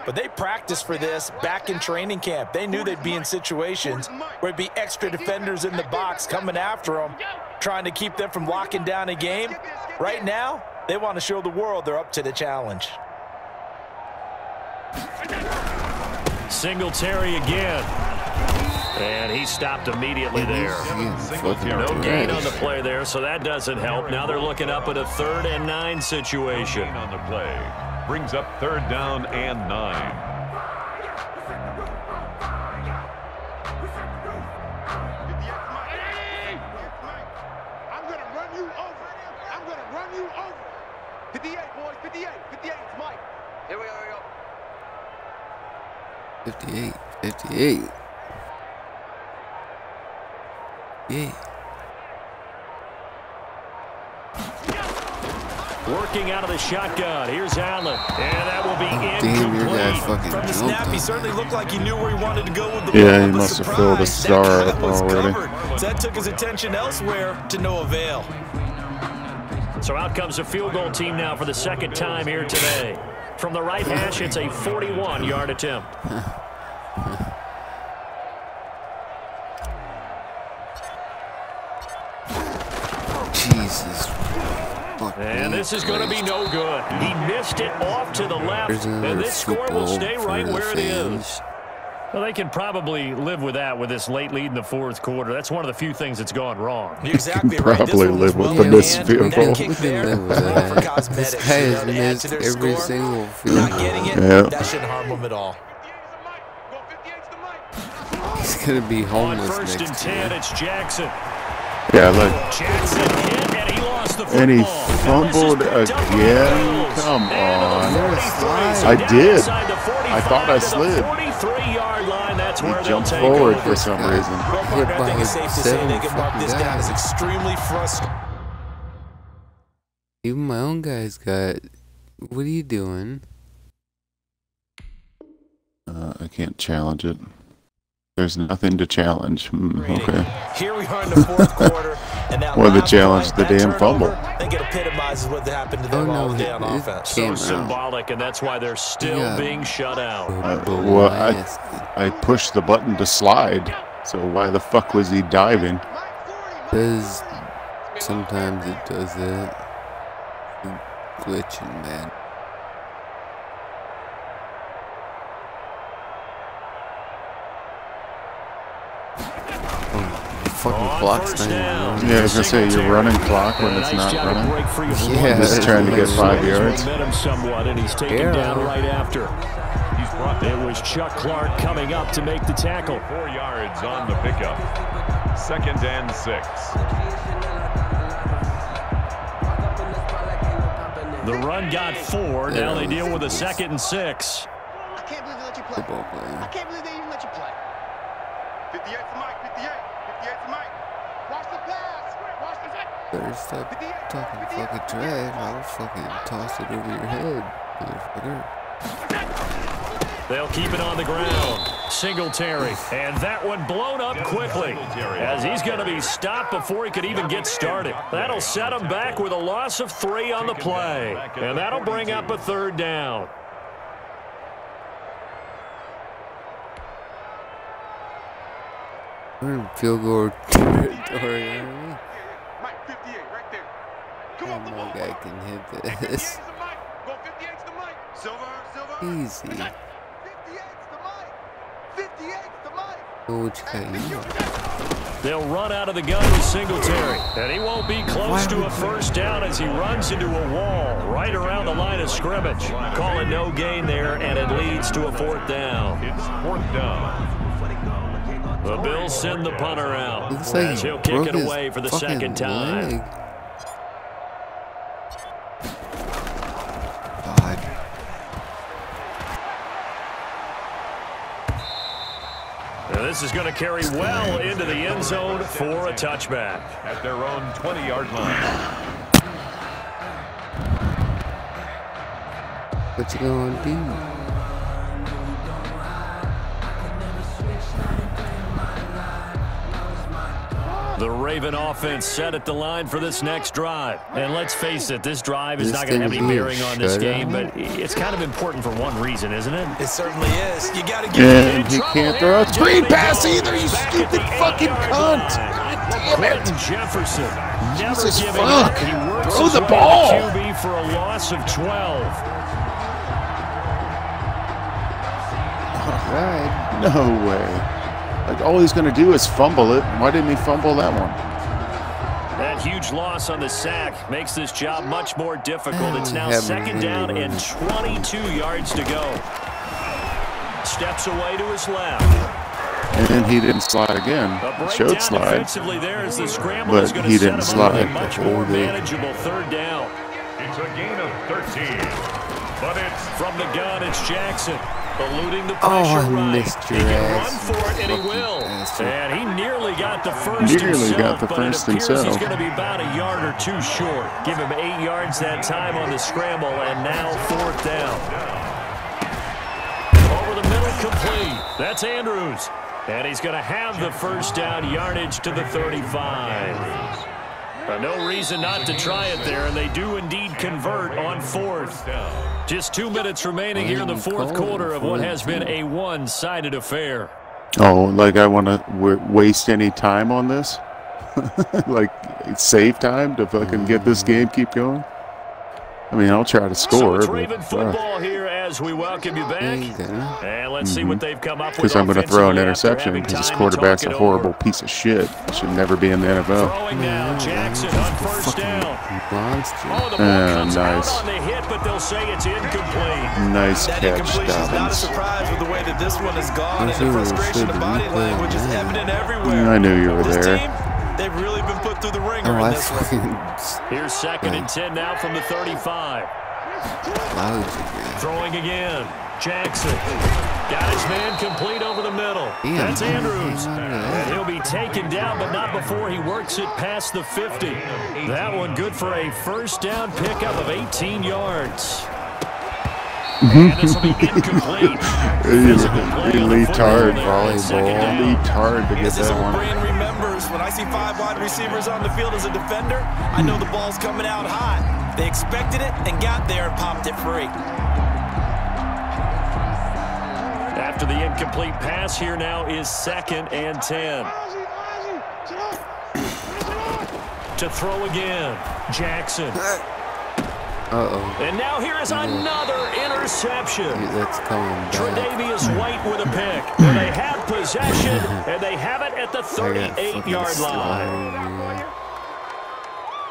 but they practiced for this back in training camp. They knew they'd be in situations where it'd be extra defenders in the box coming after them, trying to keep them from locking down a game. Right now, they want to show the world they're up to the challenge. Singletary again. And he stopped immediately there. No gain on the play there, so that doesn't help. Now they're looking up at a 3rd and 9 situation. Gain on the play. Brings up 3rd down and 9. I'm going to run you over. I'm going to run you over. 58, boys. 58. 58. It's Mike. Here we go. 58. 58. Yeah. Working out of the shotgun. Here's Allen. And that will be Damn, your guy incomplete. fucking From the jumped snap, he on certainly that. looked like he knew where he wanted to go with the Yeah, ball. he but must have filled the surprise, star that up was already. covered. So that took his attention elsewhere to no avail. So out comes a field goal team now for the 2nd time here today. From the right hash, it's a 41-yard attempt. Jesus. And this is going to be no good. He missed it off to the left, There's and another this score will football stay for right the where it is. fans. Well, they can probably live with that with this late lead in the 4th quarter. That's one of the few things that's gone wrong. You're exactly right. This Probably one was live with well the in missed hand. field That goal. kick We can there, live with for that. cosmetics, This guy you know, has to add to missed their every score. single field Not goal. getting it, Yeah. that shouldn't harm them at all. 58's the Mike. He's gonna be On homeless 1st and next 10, year. it's Jackson. Yeah, look. Jackson hit, and he lost the football. And he Now this is fumbled picked up by the again? Bills. Come And to on. the 43, I down did. inside the 45 I thought I to the slid. 43-yard line. That's He where they'll jumped take forward over. for some reason. Well, Hit partner, I by think it's safe to say they seven can mark this fucking down as guys. extremely frustrating. Even my own guys got. What are you doing? I can't challenge it. There's nothing to challenge. Okay. Here we are in the 4th quarter, and that Or the last challenge, play, the that damn fumble. turnover, I think it epitomizes what happened to Oh them all no, day on it offense. So came out. symbolic, and that's why they're still Yeah. being shut out. Well, I pushed the button to slide. So why the fuck was he diving? Because sometimes it does that. Glitching, man. Fucking On clock's first not even down. running. Yeah, I was gonna say, you're running clock when And a it's nice not job to running. break free of Yeah, one. Just trying to get 5 yards. Momentum somewhat, and he's taken Yeah. down right after. He's brought It down was Chuck Clark coming up to make the tackle. 4 yards on the pickup. 2nd and 6. The run got 4. Now they deal with a 2nd and 6. I can't believe they let you play. Football player. I can't believe they even let you play. 58 to Mike, 58. 58 to Mike. Watch the pass. Watch the pass. Better stop talking fucking trash. I'll fucking toss it over your head, motherfucker. They'll keep it on the ground. Singletary. And that one blown up quickly as he's going to be stopped before he could even get started. That'll set him back with a loss of 3 on the play. And that'll bring up a 3rd down. We're in field goal territory. Mike, 58 right there. Come on, No guy can hit this. Go 58 to Mike. Silver. Easy. 58 to Mike. 58 to Mike. Oh, what you got? They'll run out of the gun with Singletary. And he won't be close to a 1st down as he runs into a wall right around the line of scrimmage. Call it no gain there, and it leads to a 4th down. It's 4th down. The Bills send the punter out. Looks like As he'll kick it away for the 2nd time. leg. God. Now this is going to carry well into the end zone for a touchback. At their own 20-yard line. What you gonna do? The Raven offense set at the line for this next drive. And let's face it, this drive is not going to have any bearing on this game, but it's kind of important for one reason, isn't it? It certainly is. You got to get And he can't throw a screen pass either, you stupid fucking cunt. Damn it. Jefferson, never Jesus giving fuck. up. He works Throw his the way to ball. QB for a loss of 12. Right. No way. Like, all he's going to do is fumble it. Why didn't he fumble that one? That huge loss on the sack makes this job much more difficult. It's now 2nd down and 22 yards to go. Steps away to his left. And he didn't slide again. He showed slide, defensively there as the scramble but is going he to didn't set him up slide. a much more manageable 3rd down. It's a gain of 13. But it's From the gun, it's Jackson. Eluding the pressure right. Missed your He can ass. run for it, and he Fucking will. bastard. And he nearly got the first Nearly himself, got the but first it appears himself. he's going to be about a yard or 2 short. Give him 8 yards that time on the scramble, and now 4th down. Over the middle, complete. That's Andrews. And he's going to have the 1st down yardage to the 35. No reason not to try it there, and they do indeed convert on 4th. Just 2 minutes remaining here in the 4th quarter of what has been a one-sided affair. Oh, like I want to waste any time on this? Like, save time to fucking get this game keep going? I mean, I'll try to So score. it's Raven football here as we welcome you back. And let's see what they've come up with. Because I'm going to throw an offensively after interception having because his time to quarterback's talk a it horrible over. piece of shit. Should never be in the NFL. Throwing now, Jackson on 1st down. Monster. Oh, the ball comes nice. out on the hit, but they'll say it's incomplete. Nice That catch, incompletion is not a Dobbins. surprise with the way that this one has gone, and Let's see the what it frustration said, of the body replay, language is man. evident everywhere. I knew you were This there. team, they've really been put through the ringer Oh, in I this one. fucking Here's 2nd and 10 now from the 35. loud you, Throwing again. Jackson. Got his man complete over the middle. Damn, That's man. Andrews. Hang on to that. And he'll be taken down, but not before he works it past the 50. That one good for a 1st down pickup of 18 yards. And this will be incomplete. Physical play on the Retard football there on 2nd down. Retard to get As his that old one. brain remembers, when I see 5 wide receivers on the field as a defender, I know the ball's coming out hot. They expected it and got there and popped it free. After the incomplete pass, here now is 2nd and 10. To throw again, Jackson. Uh-oh. And now here is another interception. That's coming back. Tre'Davious White with a pick. And they have possession, and they have it at the 38-yard line.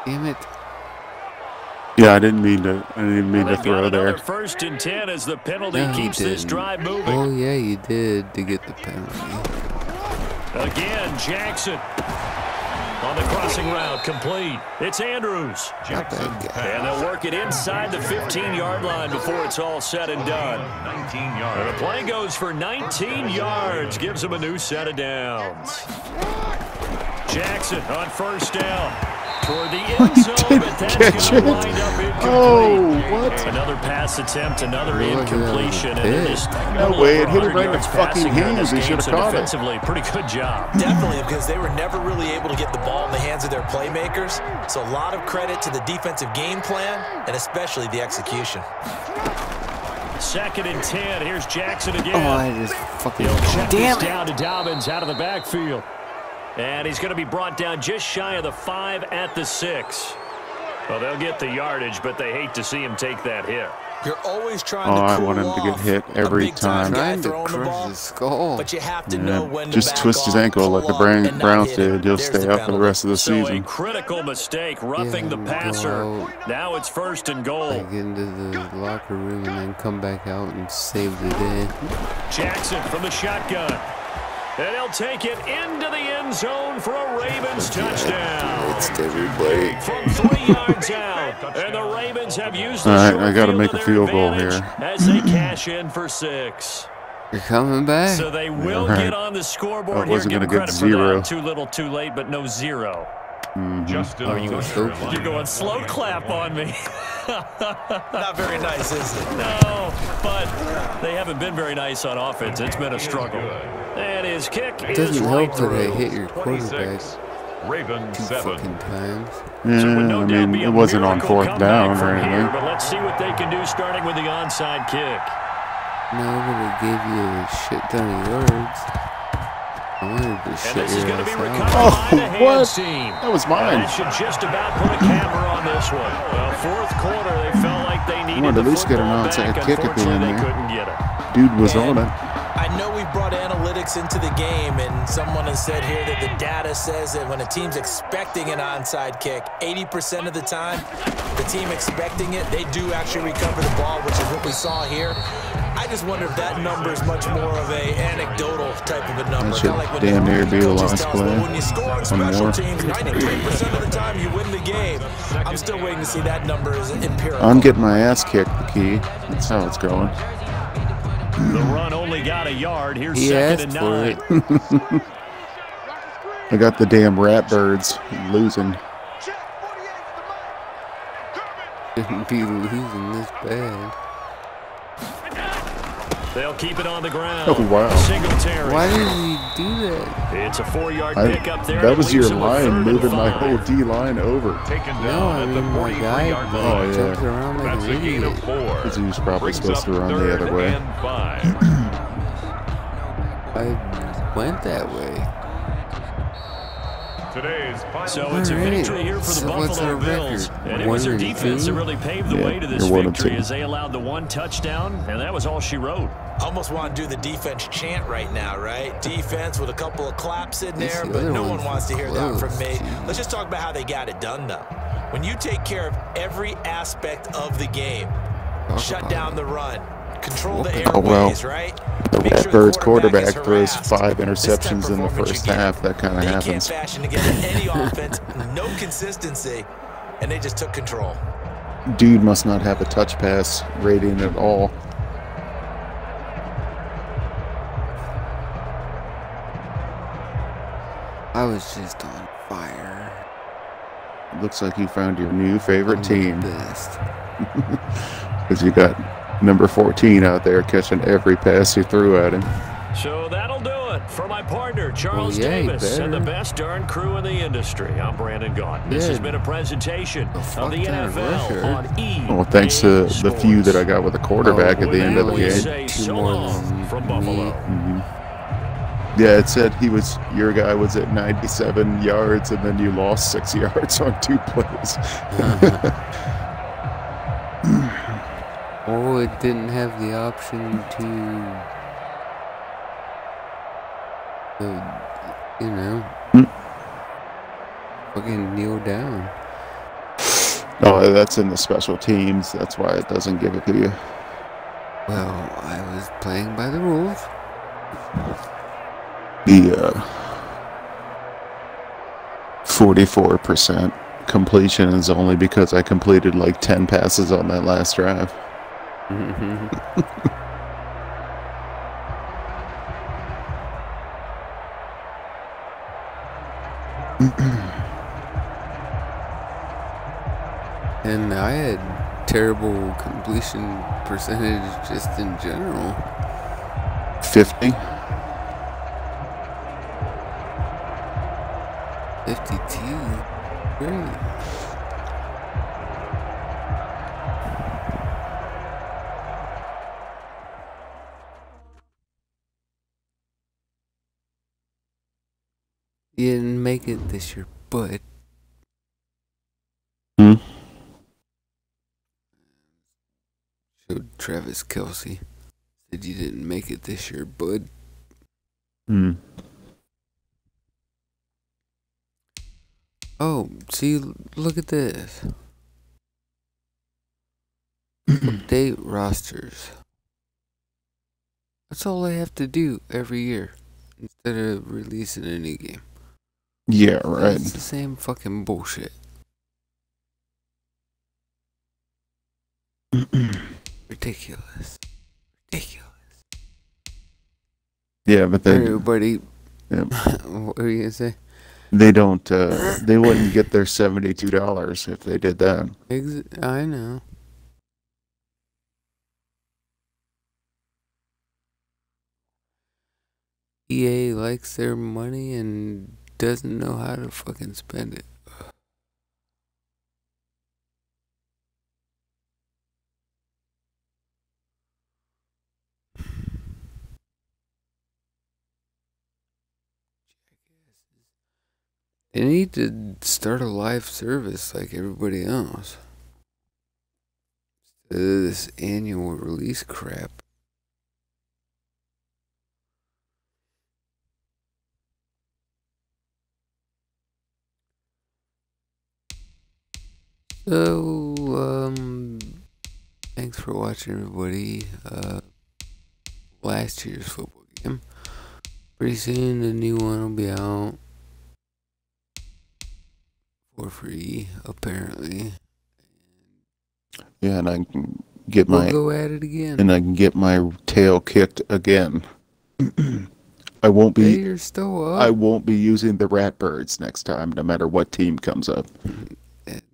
Damn it. Yeah, I didn't mean to They've got throw another there. 1st and 10 as the penalty No, you keeps this didn't. drive moving. Oh, yeah, you did to get the penalty. Again, Jackson. On the crossing route, complete. It's Andrews. Jackson And they'll work it inside the 15-yard line before it's all said and done. 19 And yards. the play goes for 19 yards. Gives them a new set of downs. Jackson on first down. Toward the end zone, but that's going to wind up incomplete. Oh, what? Another pass attempt, another Really? incompletion. And Yeah. just No way, it hit him right in the fucking hands. He should have caught it. Defensively, pretty good job. Definitely, because they were never really able to get the ball in the hands of their playmakers. So a lot of credit to the defensive game plan and especially the execution. 2nd and 10. Here's Jackson again. Oh, I just fucking He'll check damn this it. down to Dobbins out of the backfield. And he's going to be brought down just shy of the 5 at the 6. Well, they'll get the yardage, but they hate to see him take that hit. You're always trying Oh, to I cool want him to get off hit a every big-time time. guy Trying to throwing the crush ball, his skull. but you have to know when to Just back twist his off, ankle like the pull up, and not Browns hit him. did. He'll There's stay the out for the penalty. rest of the So a season. critical mistake, roughing the Yeah, passer. go Now it's 1st and goal. Like into the locker room and then come back out and save the day. Jackson from the shotgun. And he'll take it into the end zone for a Ravens touchdown. It's everybody. From 3 yards out. And the Ravens have used the All right, short I gotta field make to a their field goal advantage here. as they cash in for 6. You're coming back. So they will All right. get on the scoreboard I here. wasn't Give gonna them get credit zero. for that. Too little, too late, but no 0. Justin Oh, you go slow. You're going slow clap on me. Not very nice, is it? No, but they haven't been very nice on offense. It's been a struggle. And his kick It is doesn't right help that I through. hit your quarterback 26. Ravens 2 7. fucking times. Yeah, So it would no I doubt mean, be a it wasn't on miracle 4th comeback down or from anything. here, but let's see what they can do starting with the onside kick. No, but it gave you a shit ton of yards. I wanted to And shut this is your going to be ass recovered out. by the hands what? team. That was And mine. that should just about put a camera on this one. Well, 4th quarter, they felt like they needed wanted to the at least get an football onside back. kick at the Unfortunately, end they there. couldn't get it. Dude was And on it. I know we've brought analytics into the game, and someone has said here that the data says that when a team's expecting an onside kick, 80% of the time, the team expecting it, they do actually recover the ball, which is what we saw here. I just wonder if that number is much more of a anecdotal type of a number. That should Kinda like when damn the near be a coaches last tell us, play. well, when you score on One special more. teams, 93% of the time you win the game. I'm still waiting to see that number as empirical. I'm getting my ass kicked, Key. That's how it's going. The run only got a yard. Here's He 2nd asked and for 9. it. I got the damn Ratbirds losing. Shouldn't be losing this bad. They'll keep it on the ground. Oh, wow. Singletary. Why did he do that? It's a 4-yard pickup there. That was leaves your him with 3rd line, and moving my 5. whole D-line over. Taken No, down I at the mean my guy 43-yard Oh, line. yeah. jumped around like That's an a gain of idiot. 4. Because he was probably Brings supposed up to run the 3rd other way. and 5. I went that way. Today's final. So it's a All right. victory here for the So what's Buffalo our Bills. record? And it was their 1-2? defense that really paved the Yeah, way to this you're 1-2. victory as they allowed the 1 touchdown, and that was all she wrote. Almost want to do the defense chant right now, right? Defense with a couple of claps in This there, the but other no one one's wants to hear that from close, me. geez. Let's just talk about how they got it done, though. When you take care of every aspect of the game, shut down the run, control the Oh, well. airways, right? The Make sure Ratbirds is quarterback throws harassed. 5 This type interceptions of in the performance first you get. half. That kind of They can't happens. fashion together any offense, no consistency, and they just took control. Dude must not have a touch pass rating at all. I was just on fire. Looks like you found your new favorite team. Best. Because you got number 14 out there catching every pass you threw at him. So that'll do it for my partner, Charles Well, yeah, you Davis, and the better. best darn crew in the industry. I'm Brandon Gaunt. This Yeah. has been a presentation of fuck the kind of NFL record. on EA Well, thanks to the few that I Sports. got with the quarterback at the end of the We game. say Two so more long than from me. Buffalo. Yeah, it said your guy was at 97 yards, and then you lost 6 yards on 2 plays. Oh, it didn't have the option to, you know, fucking kneel down. Oh, that's in the special teams. That's why it doesn't give it to you. Well, I was playing by the rules. 44% completion is only because I completed like 10 passes on that last drive. And I had terrible completion percentage just in general. 50. 52. Great. You didn't make it this year, but showed Travis Kelce. Said you didn't make it this year, bud. Oh, see, look at this. Update rosters. That's all I have to do every year instead of releasing a new game. Yeah, right. It's the same fucking bullshit. Ridiculous. Yeah, but they, Everybody. yeah, What were you gonna say? they don't. They wouldn't get their $72 if they did that. I know. EA likes their money and doesn't know how to fucking spend it. They need to start a live service like everybody else. Instead of this annual release crap. So, thanks for watching, everybody. Last year's football game. Pretty soon, the new one will be out for free, apparently. Yeah, and I can get We'll go at it again. and I can get my tail kicked again. I won't be. You're still up. I won't be using the Ratbirds next time, no matter what team comes up.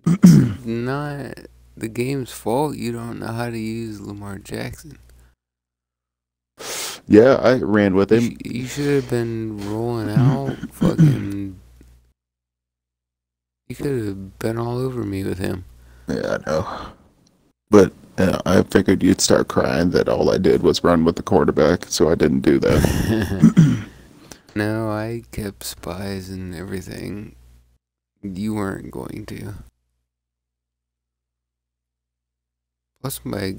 It's not the game's fault. You don't know how to use Lamar Jackson. Yeah, I ran with him. You should have been rolling out fucking. You could have been all over me with him. Yeah, I know. But I figured you'd start crying that all I did was run with the quarterback, so I didn't do that. No, I kept spies and everything. You weren't going to. Plus, my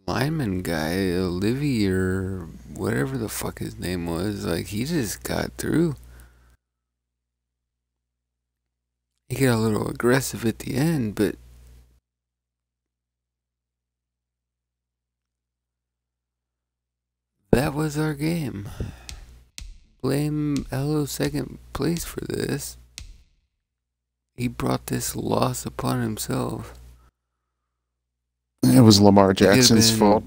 lineman guy, Olivier, or whatever the fuck his name was, like, he just got through. He got a little aggressive at the end, but that was our game. Blame Hello Second Place for this. He brought this loss upon himself. It was Lamar Jackson's fault.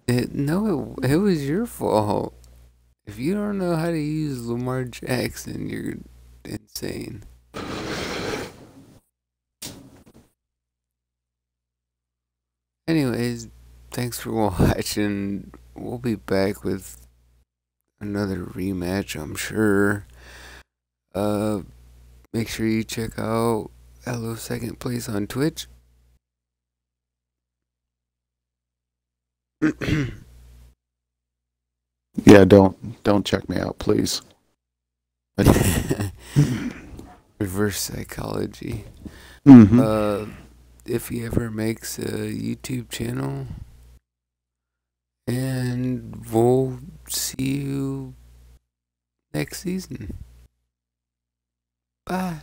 No, it was your fault. If you don't know how to use Lamar Jackson, you're insane. Anyways, thanks for watching. We'll be back with another rematch, I'm sure. Make sure you check out Hello Second Place on Twitch. Yeah, don't check me out, please. Reverse psychology. If he ever makes a YouTube channel, and we'll see you next season. Bye.